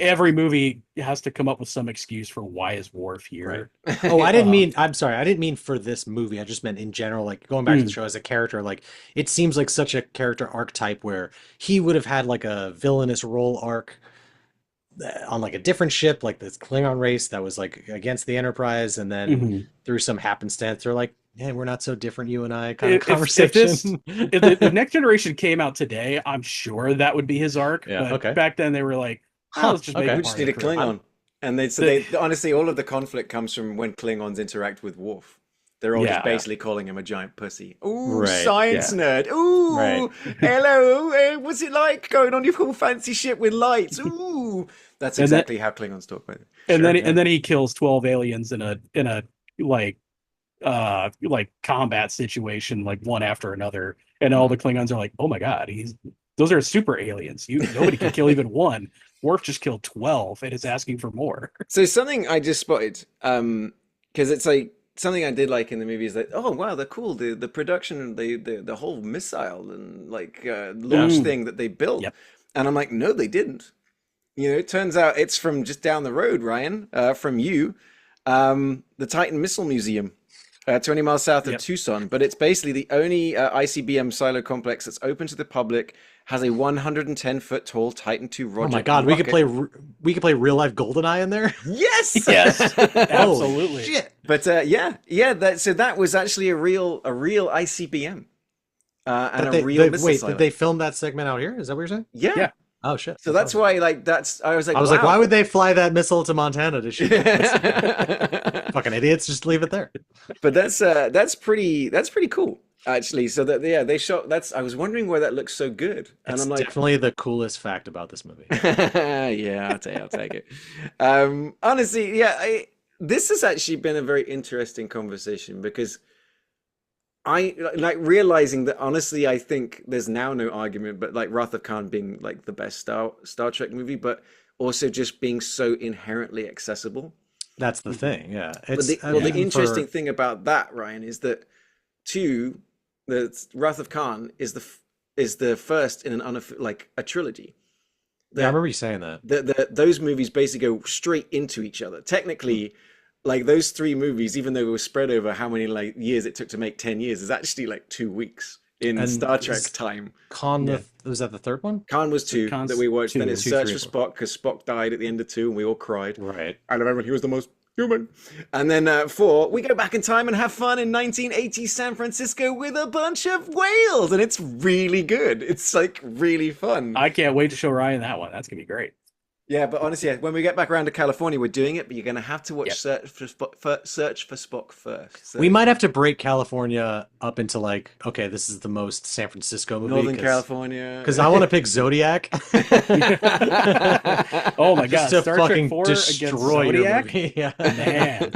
every movie has to come up with some excuse for why is Worf Right. here. Oh, I didn't Um, mean, I'm sorry, I didn't mean for this movie. I just meant in general, like going back to the mm, show as a character, like it seems like such a character archetype where he would have had like a villainous role arc on like a different ship, like this Klingon race that was like against the Enterprise, and then mhm. through some happenstance, they're like, "Hey, we're not so different, you and I," kind of If this conversation. if Next Generation came out today, I'm sure that would be his arc. Yeah. But Okay. back then they were like, oh, Huh. let's just make Okay. We him just part of need the a crew. I'm. Klingon. And The, they honestly, all of the conflict comes from when Klingons interact with Worf. They're all just yeah, Yeah. basically calling him a giant pussy. Ooh, Right. science yeah. nerd. Right. Ooh, hello. What's it like going on your cool fancy ship with lights? Ooh, that's And then exactly how Klingons talk. By the way. and Sure. then Yeah. and then he kills 12 aliens in a like like combat situation, like one after another, and all the Mhm. Klingons are like, oh my god, he's those are super aliens. Nobody can kill even one. Worf just killed 12 and is asking for more. So something I just spotted, because it's like something I did like in the movie is that, oh wow, they're cool. The production, the whole missile and like Yeah. launch Mm, thing that they built, yep. and I'm like, no, they didn't. You know, it turns out it's from just down the road, Ryan, from you, the Titan Missile Museum, 20 miles south of Yep. Tucson. But it's basically the only ICBM silo complex that's open to the public. Has a 110-foot tall Titan II Oh my Roger God, rocket. We could play real life GoldenEye in there. Yes. Yes, Holy absolutely. shit! But yeah. That was actually a real ICBM and That a real missile wait, did silo. they film that segment out here? Is that what you're saying? Yeah. Yeah. Oh shit! So That's that's awesome. why, like, I was like, I was like, wow. why would they fly that missile to Montana to shoot that? Fucking idiots! Just leave it there. But that's pretty cool actually. So that yeah, they shot. That's I was wondering why that looks so good, and It's I'm like, definitely the coolest fact about this movie. yeah, I'll take it. Honestly, yeah, this has actually been a very interesting conversation because I like realizing that honestly, I think there's now no argument, but like Wrath of Khan being like the best Star Trek movie, but also just being so inherently accessible. That's the thing. Yeah, But it's the and interesting for thing about that, Ryan, is that two, the Wrath of Khan is the first in like a trilogy. yeah, I That remember you saying that. those movies basically go straight into each other. Technically, like those three movies, even though it was spread over how many like years it took to make 10 years, is actually like 2 weeks. in And Star Trek is time. Khan Yeah. was that the third one? Khan was two that Cons we watched. Then two. it's Two, Search three, for four. Spock because Spock died at the end of two and we all cried. Right. I remember he was the most human. And then four, we go back in time and have fun in 1980 San Francisco with a bunch of whales. And it's really good. It's like really fun. I can't wait to show Ryan that one. That's gonna be great. Yeah, but honestly, when we get back around to California, we're doing it, but you're going to have to watch Yep. Search for Spock first. So, We might have to break California up into like, okay, this is the most San Francisco movie Northern California. because I want to pick Zodiac. Oh my Just god, to Star Trek fucking 4 against destroy your Zodiac? movie. Yeah. Man,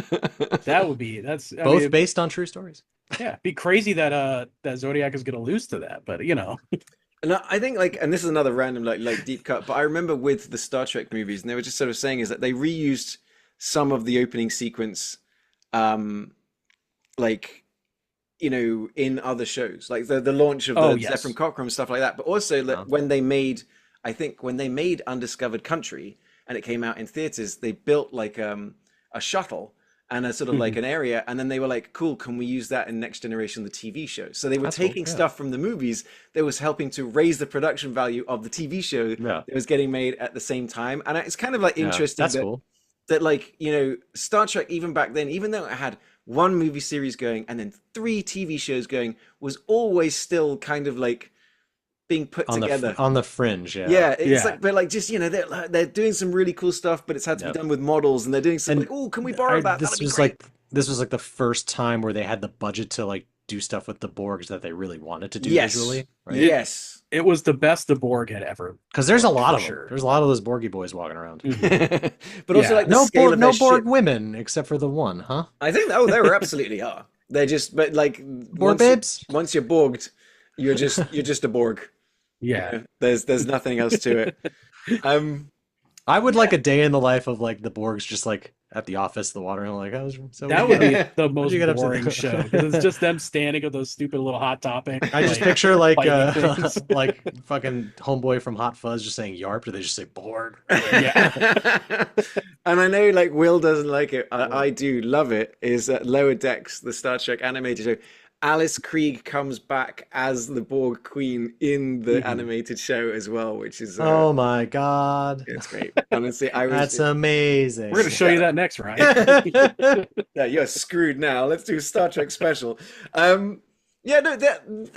that would be that's I Both mean, based on true stories. yeah, it'd be crazy that that Zodiac is gonna lose to that, but you know. And I think like, and this is another random like deep cut, but I remember with the Star Trek movies, and they were just sort of saying is that they reused some of the opening sequence, like in other shows, like the launch of the Oh, yes. Zeppelin Cochrane stuff like that. But also Oh. when they made, I think when they made Undiscovered Country and it came out in theaters, they built like a shuttle and a sort of like an area, and then they were like, cool, can we use that in Next Generation, the TV show? So they were That's cool, taking yeah. stuff from the movies that was helping to raise the production value of the TV show Yeah. that was getting made at the same time. And it's kind of like Yeah, interesting that's that, cool. that like, Star Trek, even back then, even though it had one movie series going and then 3 TV shows going, was always still kind of like being put On together. on the fringe, yeah. Yeah, it's Yeah. like, but like just they're doing some really cool stuff, but it's had to Yep. be done with models, and they're doing some And like, oh, can we borrow that? This That'd be was great. this was like the first time where they had the budget to like do stuff with the Borgs that they really wanted to do Yes. visually, right? Yes. It was the best the Borg had ever. Because there's a lot For of them. sure. There's a lot of those Borgy boys walking around. But also Yeah. like the No scale Borg, of no their Borg ship. women except for the one, huh? I think there absolutely are. They're just, but like Borg babes? once you're Borged, you're just a Borg. Yeah. There's nothing else to it. I would like a day in the life of like the Borgs just like at the office, the water, and like I was so That would be Yeah. the most you get up to? boring show because it's just them standing with those stupid little hot topic. I just picture like fighting things. like fucking homeboy from Hot Fuzz just saying yarp, or they just say Borg. Yeah. And I know like Will doesn't like it. I do love it. Is Lower Decks, the Star Trek animated show. Alice Krieg comes back as the Borg Queen in the animated show as well, which is Oh my god. it's great. Honestly, I was That's amazing. We're gonna show you that next, Ryan. yeah, you're screwed now. Let's do a Star Trek special. Yeah, no,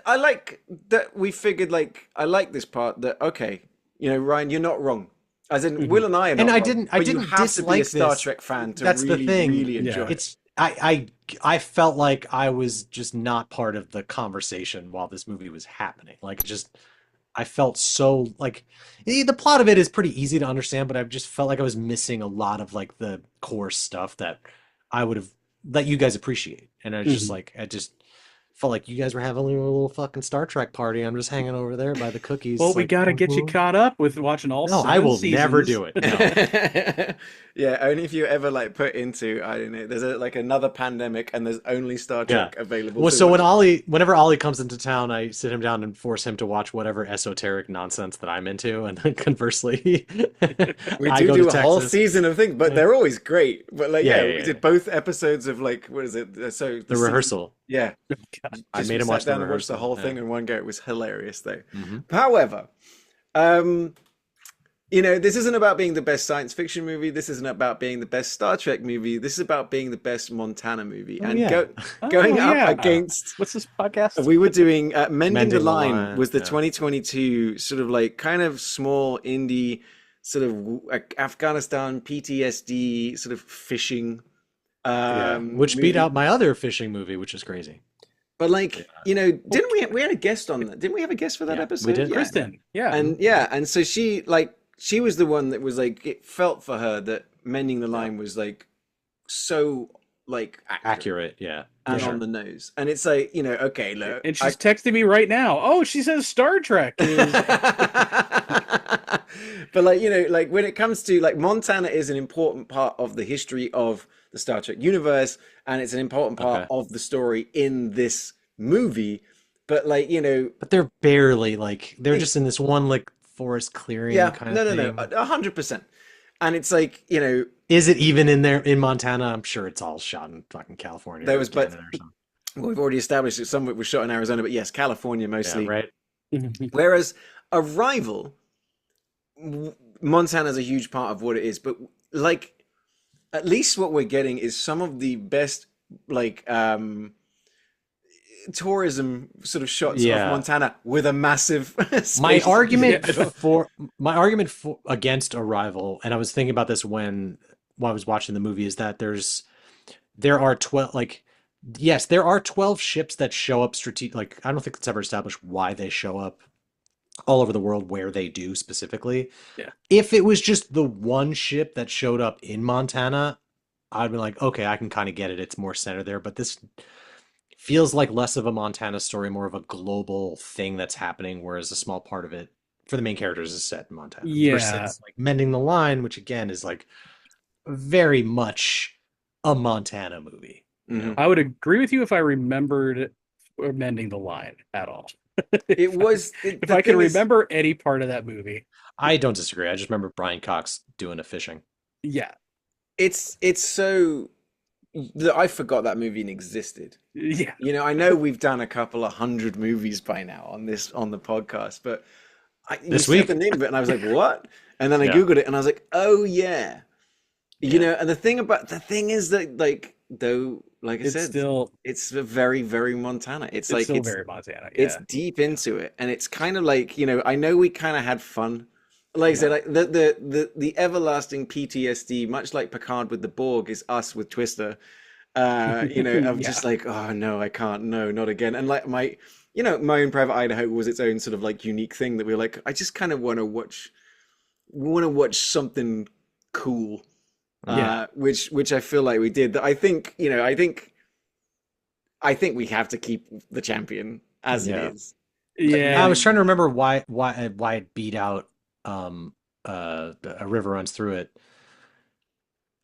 I like that we figured like I like this part that okay, Ryan, you're not wrong. As in, Will and I are not And I wrong, didn't but you have to be a dislike Star this. Trek fan to That's the really, thing. really enjoy Yeah. it. It's I felt like I was just not part of the conversation while this movie was happening. Like just I felt so like the plot of it is pretty easy to understand, but I just felt like I was missing a lot of like the core stuff that I would have that you guys appreciate. And I just like I just felt like you guys were having a little fucking Star Trek party. I'm just hanging over there by the cookies. Well, we like, gotta get you "Mhm." caught up with watching all. No, I 7 will never seasons. do it. No. Yeah, only if you ever like put into I don't know. There's like another pandemic, and there's only Star Trek available. Well, to so watch. whenever Ollie comes into town, I sit him down and force him to watch whatever esoteric nonsense that I'm into, and then conversely, We I do go do to a whole Texas. season of things, but they're always great. But like, Yeah, yeah, yeah, we yeah. did both episodes of like, what is it? So The rehearsal. Yeah, I Just made him sat watch the down and watched the rehearsal, whole yeah. thing in one go. It was hilarious, though. Mhm. However, this isn't about being the best science fiction movie. This isn't about being the best Star Trek movie. This is about being the best Montana movie. Oh, And yeah. going Oh, up yeah. against, What's this podcast? we were doing Mending Mending the the Line Line, was the yeah. 2022 sort of like kind of small indie sort of Afghanistan PTSD sort of fishing. Yeah. Which beat movie. out my other fishing movie, which is crazy. But like, didn't we had a guest on that? Didn't we have a guest for that Yeah, we episode? did. Yeah. Kristen. Yeah. And so she was the one that was like, it felt for her that Mending the Line was like so like Accurate, yeah. and For on the nose. And it's like, okay, look. and she's texting me right now. Oh, she says Star Trek is. But like, like when it comes to like Montana is an important part of the history of the Star Trek universe, and it's an important part Okay. of the story in this movie. But like, But they're barely like they're just in this one like forest clearing yeah, kind no, of no, thing. no, 100%. And it's like, Is it even in there in Montana? I'm sure it's all shot in fucking California. There or was- but- Canada or something. Well, we've already established that some of it was shot in Arizona, but yes, California Yeah, mostly. right. Whereas Arrival, Montana's a huge part of what it is, but like at least what we're getting is some of the best like tourism sort of shots of Yeah. Montana with a massive My space argument Yeah. for my argument for against Arrival, and I was thinking about this when I was watching the movie, is that there are 12 like yes, there are 12 ships that show up strategic like I don't think it's ever established why they show up all over the world where they do specifically. Yeah. If it was just the one ship that showed up in Montana, I'd be like, okay, I can kind of get it. It's more centered there, but this feels like less of a Montana story, more of a global thing that's happening, whereas a small part of it for the main characters is set in Montana. Yeah. Versus like Mending the Line, which again is like very much a Montana movie, you know? Mhm. I would agree with you if I remembered Mending the Line at all. It If I, was if the I can thing is, remember any part of that movie. I don't disagree. I just remember Brian Cox doing a fishing. Yeah. it's so that I forgot that movie even existed. Yeah. You know, I know we've done a couple of hundred movies by now on the podcast, but you This said week? the name of it, and I was like, "What?" And then I Yeah. googled it, and I was like, "Oh yeah." You Yeah. know, and the thing is that like though, like I It's said, still it's a very very Montana. It's like very Montana. it's Yeah. deep into it, and it's kind of like, you know, I know we kind of had fun. Like I said, Yeah. like the everlasting PTSD, much like Picard with the Borg, is us with Twister. You know, of Yeah. just like, oh no, I can't, no, not again. And like you know, My Own Private Idaho was its own sort of like unique thing that we were like, I just kind of want to watch something cool. Yeah. Which I feel like we did. That I think, you know, I think we have to keep the champion as it Yeah. is. I Yeah. was trying to remember why it beat out a river runs through it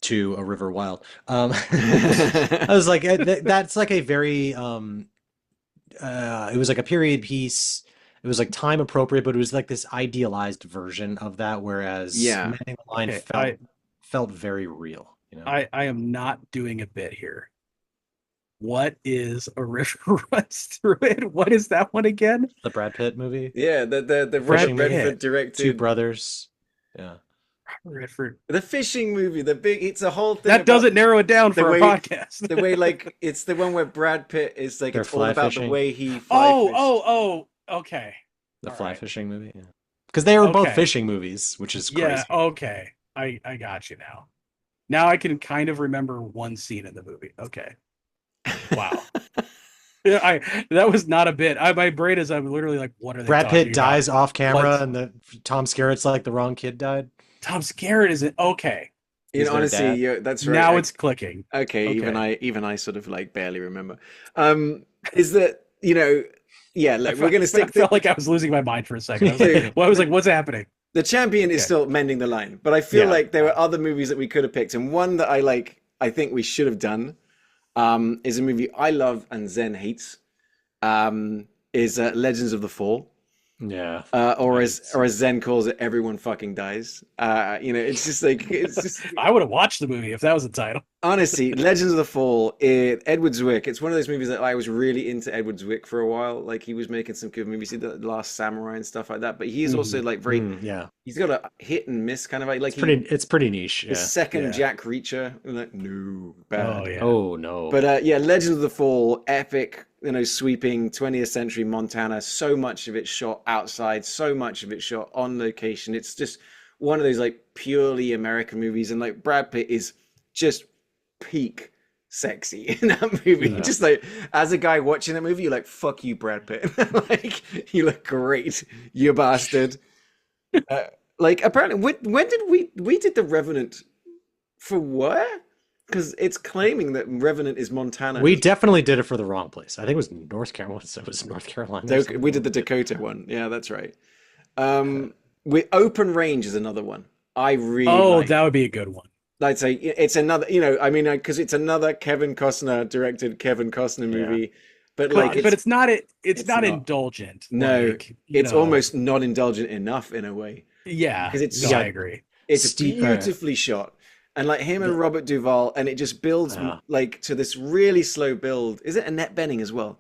to a river wild. I was like that's like a very it was like a period piece. It was like time appropriate, but it was like this idealized version of that, whereas Yeah. Manning the Line Okay. felt very real, you know? I am not doing a bit here. What is A River Runs Through It? What is that one again? The Brad Pitt movie, Yeah, the Brad Robert Pitt. Redford Two directed Brothers. Yeah. Redford. the fishing movie, the big it's a whole thing That about doesn't narrow it down the for our way podcast. the way like it's the one where Brad Pitt is like They're it's all fly about the fishing. way he fly fished. Okay. The All fly right. fishing movie, yeah. Because they were both Okay. fishing movies, which is Yeah, crazy. okay. I got you now. Now I can kind of remember one scene in the movie. Okay. Wow. Yeah, that was not a bit. My brain is I'm literally like, what are they Brad talking Pitt about? dies off camera, What's and the Tom Skerritt's like the wrong kid died. Tom Skerritt is it? Okay. You He's know, their honestly, dad. that's Now right. it's clicking. Okay, Okay. even I sort of like barely remember. Is that, you know, yeah, look, we're gonna I stick felt like I was losing my mind for a second. Dude, I was like, what's happening? the champion is Okay. still Mending the Line, but I feel Yeah. like there were other movies that we could have picked, and one that I think we should have done, is a movie I love and Zen hates, is Legends of the Fall. Yeah. Or Nice. as Zen calls it, everyone fucking dies. You know, it's just like it's just I would have watched the movie if that was the title. honestly, Legends of the Fall. Edward Zwick. It's one of those movies that I was really into Edward Zwick for a while. Like he was making some good movies, the Last Samurai and stuff like that. But he's also like very. Yeah. He's got a hit and miss kind of like It's pretty niche. the Yeah. second Yeah. Jack Reacher. Like no bad. Oh yeah. Oh no. But yeah, Legends of the Fall, epic, you know, sweeping 20th century Montana. So much of it shot outside, so much of it shot on location. It's just one of those like purely American movies, and like Brad Pitt is just peak sexy in that movie. Yeah. Just like as a guy watching that movie, you're like, "Fuck you, Brad Pitt! Like you look great, you bastard." Like apparently, when did we did the Revenant for where? Because it's claiming that Revenant is Montana. We definitely did it for the wrong place. I think it was North Carolina. It was North Carolina. Or We did the Dakota one. Yeah, that's right. We Open Range is another one. I really like. that would be a good one. I'd say it's another. You know, I mean, because it's another Kevin Costner directed Kevin Costner movie, but like, But it's not it's it's not not. indulgent. No, like, you it's know. almost not indulgent enough in a way Yeah. because it's No, Yeah. I agree. it's Steve- beautifully shot. and like him and The- Robert Duvall, and it just builds yeah. like to this really slow build. Is it Annette Bening as well?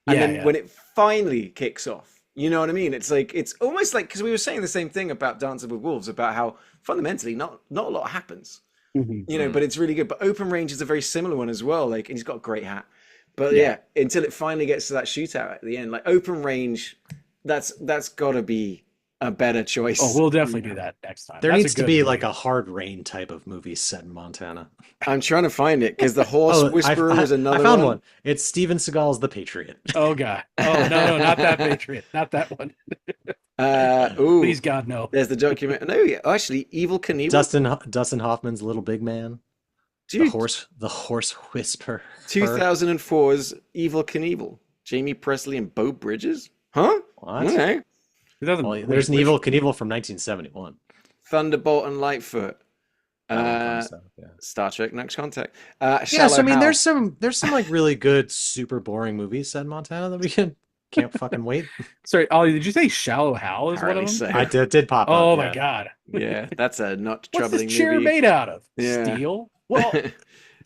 And Yeah, then yeah. when it finally kicks off, you know what I mean? It's like it's almost like because we were saying the same thing about Dancing with Wolves about how fundamentally not a lot happens, Mhm. you know, but it's really good. But Open Range is a very similar one as well. Like, and he's got a great hat. But Yeah. yeah, until it finally gets to that shootout at the end, like Open Range, that's got to be a better Oh, choice. we'll definitely do that next time. There That's a needs to good be like movie. a Hard Rain type of movie set in Montana. I'm trying to find it because the Horse Oh, Whisperer was I another found one. one. It's Steven Seagal's The Patriot. Oh God. Oh no, no, not that Patriot. Not that one. Ooh, Please God, no. there's the document. No, yeah, actually, Evil Knievel, Dustin Hoffman's Little Big Man. dude. The horse whisperer. 2004's Evil Knievel, Jamie Presley and Beau Bridges. Huh? What? Okay. Well, there's an Evil Knievel from 1971. Thunderbolt and Lightfoot. That would fun Uh, stuff. Yeah. Star Trek Next Contact. Yeah. So Shallow I mean, Hal. there's some like really good, super boring movies set in Montana that we can't fucking wait. Sorry, Ollie, did you say Shallow Hal is one Apparently of them? so. I did pop up. Oh my Yeah. God. Yeah, that's a not What's troubling this chair movie. made out of? Yeah. Steel? Well,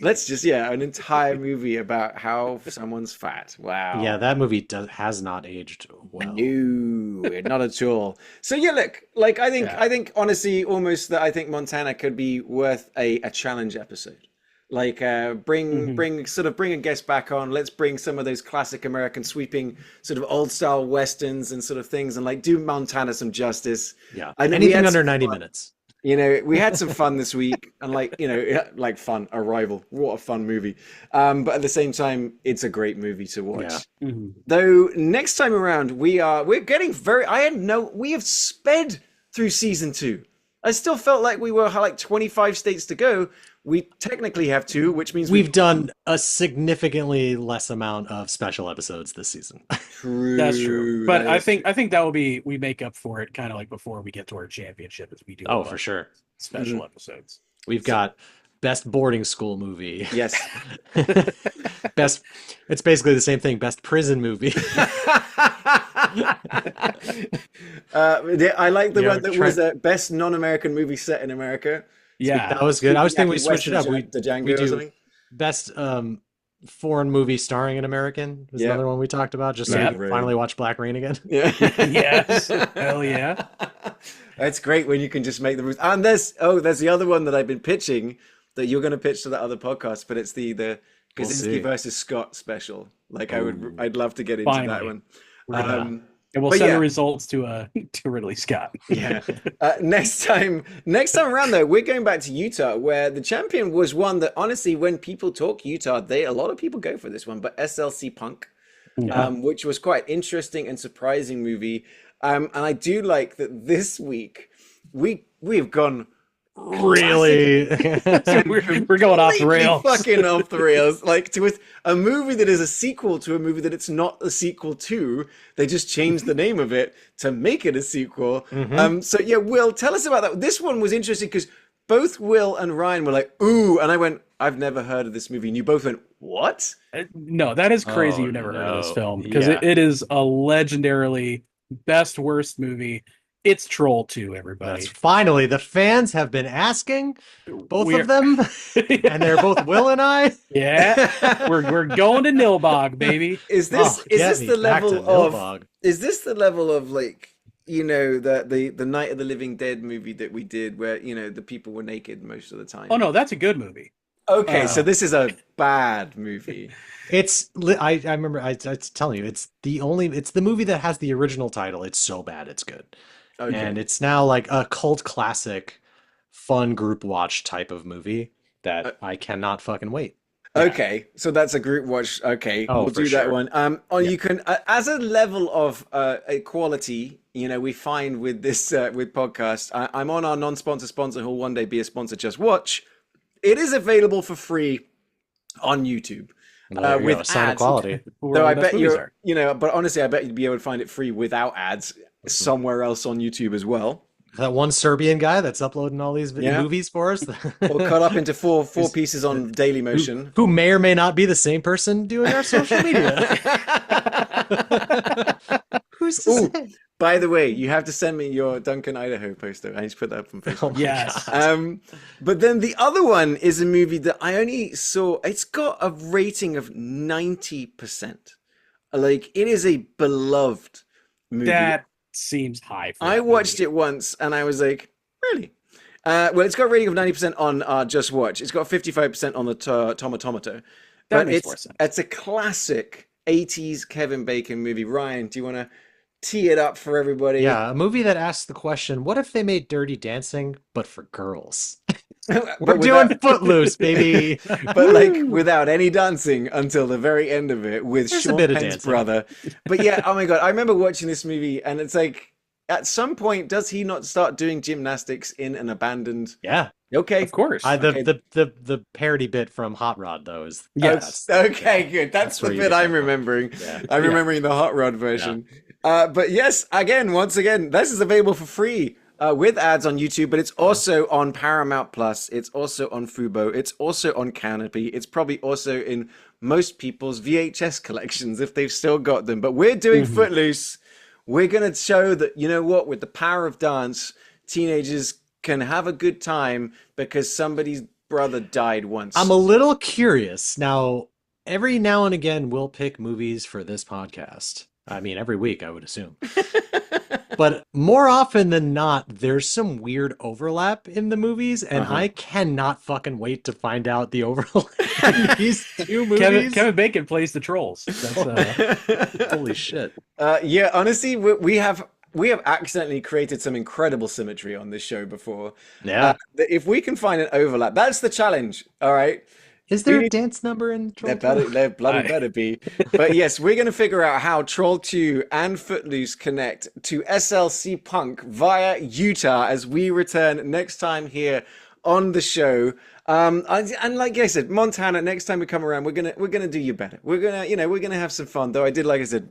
Let's just an entire movie about how someone's fat. Wow. Yeah, that movie has not aged well. No, not at all. So yeah, look, like Yeah. I think honestly, almost that I think Montana could be worth a challenge episode. Like bring a guest back on. Let's bring some of those classic American sweeping sort of old style westerns and sort of things, and like do Montana some justice. Yeah. I know we Anything had under some 90 fun. minutes. You know, we had some fun this week, and like fun. Arrival, what a fun movie! But at the same time, it's a great movie to watch. Yeah. mhm. Though next time around, we're getting very. We have sped through season 2. I still felt like we were like 25 states to go. We technically have 2, which means We've done a significantly less amount of special episodes this season. True. That's true. But that I is think that will be we make up for it kind of like before we get to our championship as we do Oh, a for bunch sure. of special episodes. We've got best boarding school movie. Yes. Best, it's basically the same thing. Best prison movie. I like the You know, one that try- was best non-American movie set in America. Yeah. That was good. I was thinking we Jackie switch it up. West We and the Django we or do something. best foreign movie starring an American was Yeah. another one we talked about. Just so Yeah. we could finally watch Black Rain again. Yeah. Yes. Hell yeah. That's great when you can just make the rules. And there's the other one that I've been pitching that you're going to pitch to that other podcast, but it's the We'll Kaczynski see. versus Scott special. Like Ooh. I'd love to get into that Finally. one. We're gonna- Um, And we'll But send yeah. the results to Ridley Scott. yeah. Next time around though, we're going back to Utah, where the champion was one that honestly, when people talk Utah, a lot of people go for this one. But SLC Punk, which was quite interesting and surprising movie. And I do like that this week we've gone Really? we're going off the completely rails. fucking off the rails. Like to a movie that is a sequel to a movie that it's not a sequel to. They just changed the name of it to make it a sequel. So yeah, Will, tell us about that. This one was interesting because both Will and Ryan were like, "Ooh," and I went, "I've never heard of this movie," and you both went, "What?" No, that is crazy. Oh, You've never heard of this no. film because Yeah. it is a legendarily best worst movie. It's Troll 2, everybody. That's finally the fans have been asking, both We're- of them, and they're both Will and I. Yeah, we're going to Nilbog, baby. Is this Oh, is get this me the back to level of Nilbog. is this the level of like the Night of the Living Dead movie that we did where the people were naked most of the time? Oh no, that's a good movie. Okay, so this is a bad movie. I remember I was telling you it's the movie that has the original title. It's so bad it's good. Okay. And it's now like a cult classic, fun group watch type of movie that I cannot fucking wait. Okay, so that's a group watch. Okay, Oh, we'll for do that sure. one. You can, as a level of equality, we find with this with podcast. I'm on our non-sponsor sponsor who'll one day be a sponsor. Just watch. It is available for free on YouTube. Well, there you with go, sign of ads. quality. Though I bet you but honestly, I bet you'd be able to find it free without ads somewhere else on YouTube as well, That one Serbian guy that's uploading all these Yeah. movies for us, or cut up into four pieces on Daily Motion. who may or may not be the same person doing our social media. Who's to Ooh. say? By the way, you have to send me your Duncan, Idaho poster. I need to put that up on Oh Facebook. my Yes. God. But then the other one is a movie that I only saw. It's got a rating of 90%. Like, it is a beloved movie. That seems high for I that watched movie. it once and I was like, really? Well, it's got a rating of 90% on Just Watch. It's got 55% on the Tomatometer. That But makes more sense. it's a classic 80s Kevin Bacon movie. Ryan, do you want to tee it up for everybody? Yeah, a movie that asks the question, what if they made Dirty Dancing, but for girls? We're But doing without, Footloose, baby. but like Woo! without any dancing until the very end of it with There's a Sean bit of Penn's dancing. brother. But yeah, oh my God, I remember watching this movie and it's like, at some point, does he not start doing gymnastics in an abandoned? Yeah. Okay, Of course. okay, The parody bit from Hot Rod though is Yes. okay, good. That's that's the where you bit get I'm that from. remembering. Yeah. I'm Yeah. remembering the Hot Rod Yeah. version. But yes, once again, this is available for free with ads on YouTube, but it's also on Paramount Plus. It's also on Fubo. It's also on Canopy. It's probably also in most people's VHS collections if they've still got them. But we're doing Mhm. Footloose. We're going to show that, you know what, with the power of dance, teenagers can have a good time because somebody's brother died once. I'm a little curious. Every now and again, we'll pick movies for this podcast. I mean, every week, I would assume. But more often than not, there's some weird overlap in the movies, and Uh-huh. I cannot fucking wait to find out the overlap in these two Kevin movies. Kevin Bacon plays the trolls. That's Holy shit. Yeah, honestly, we have accidentally created some incredible symmetry on this show before. Yeah. If we can find an overlap, that's the challenge. All right, Is we there a need dance number in Troll there 2? bloody I- better be. But yes, we're going to figure out how Troll 2 and Footloose connect to SLC Punk via Utah as we return next time here on the show. And like I said, Montana, next time we come around, we're gonna do you better. We're gonna have some fun. Though I did, like I said,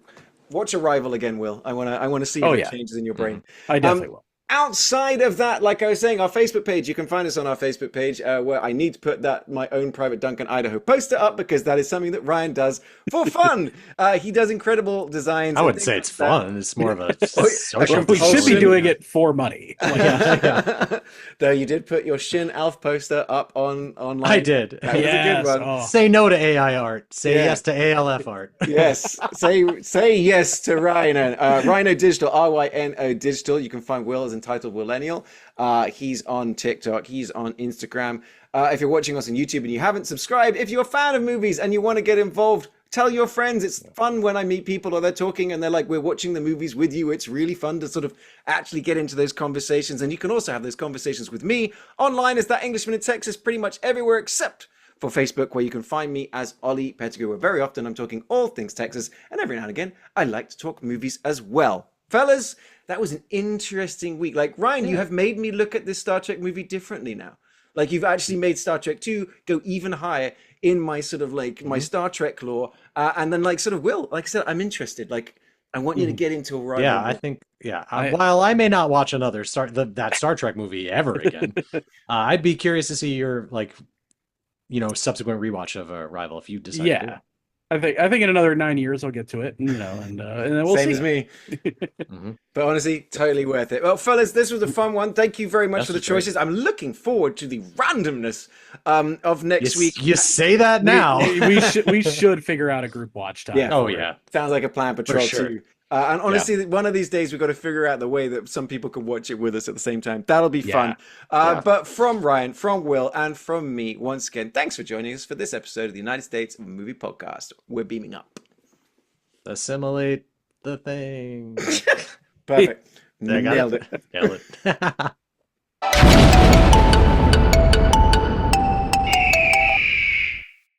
watch Arrival again, Will. I wanna see if Oh, it yeah. changes in your brain. I definitely will. Outside of that, like I was saying, our Facebook page, you can find us on our Facebook page where I need to put my own private Duncan, Idaho poster up because that is something that Ryan does for fun. He does incredible designs. I and wouldn't things say like it's that. fun. It's more of a Oh, social We should be compulsion. doing it for money. Yeah. Though you did put your Shin Alf poster up online. I did. That was a Yes. good one. Oh. Say no to AI art. Say Yeah. yes to ALF art. Yes, say yes to Rhino. Rhino Digital, Ryno Digital. You can find Will as entitled Willennial. He's on TikTok. He's on Instagram. If you're watching us on YouTube and you haven't subscribed, if you're a fan of movies and you want to get involved, tell your friends. It's fun when I meet people or they're talking and they're like, we're watching the movies with you. It's really fun to sort of actually get into those conversations. And you can also have those conversations with me online as That Englishman in Texas, pretty much everywhere except for Facebook, where you can find me as Ollie Pettigrew, where very often I'm talking all things Texas, and every now and again, I like to talk movies as well. Fellas, that was an interesting week. Like, Ryan, you have made me look at this Star Trek movie differently now. Like, you've actually made Star Trek 2 go even higher in my sort of like my Star Trek lore. And then, like, sort of, Will, like I said, I'm interested. Like, I want you to get into a rival. Yeah, I think I- while I may not watch another that Star Trek movie ever again, I'd be curious to see your subsequent rewatch of Arrival if you decide to do Yeah. I think in another 9 years I'll get to it, and then we'll Same see. as me. it. Mhm. But honestly, totally worth it. Well, fellas, this was a fun one. Thank you very much This for the was great. choices. I'm looking forward to the randomness of next week. You say that now. We should figure out a group watch time. Yeah. Oh for it. yeah. Sounds like a plan, Patrol sure. 2. And honestly, one of these days we've got to figure out the way that some people can watch it with us at the same time. That'll be fun. Yeah. But from Ryan, from Will, and from me, once again, thanks for joining us for this episode of the United States of Movie Podcast. We're beaming up. Assimilate the thing. Perfect. I got Nailed it. Nailed it.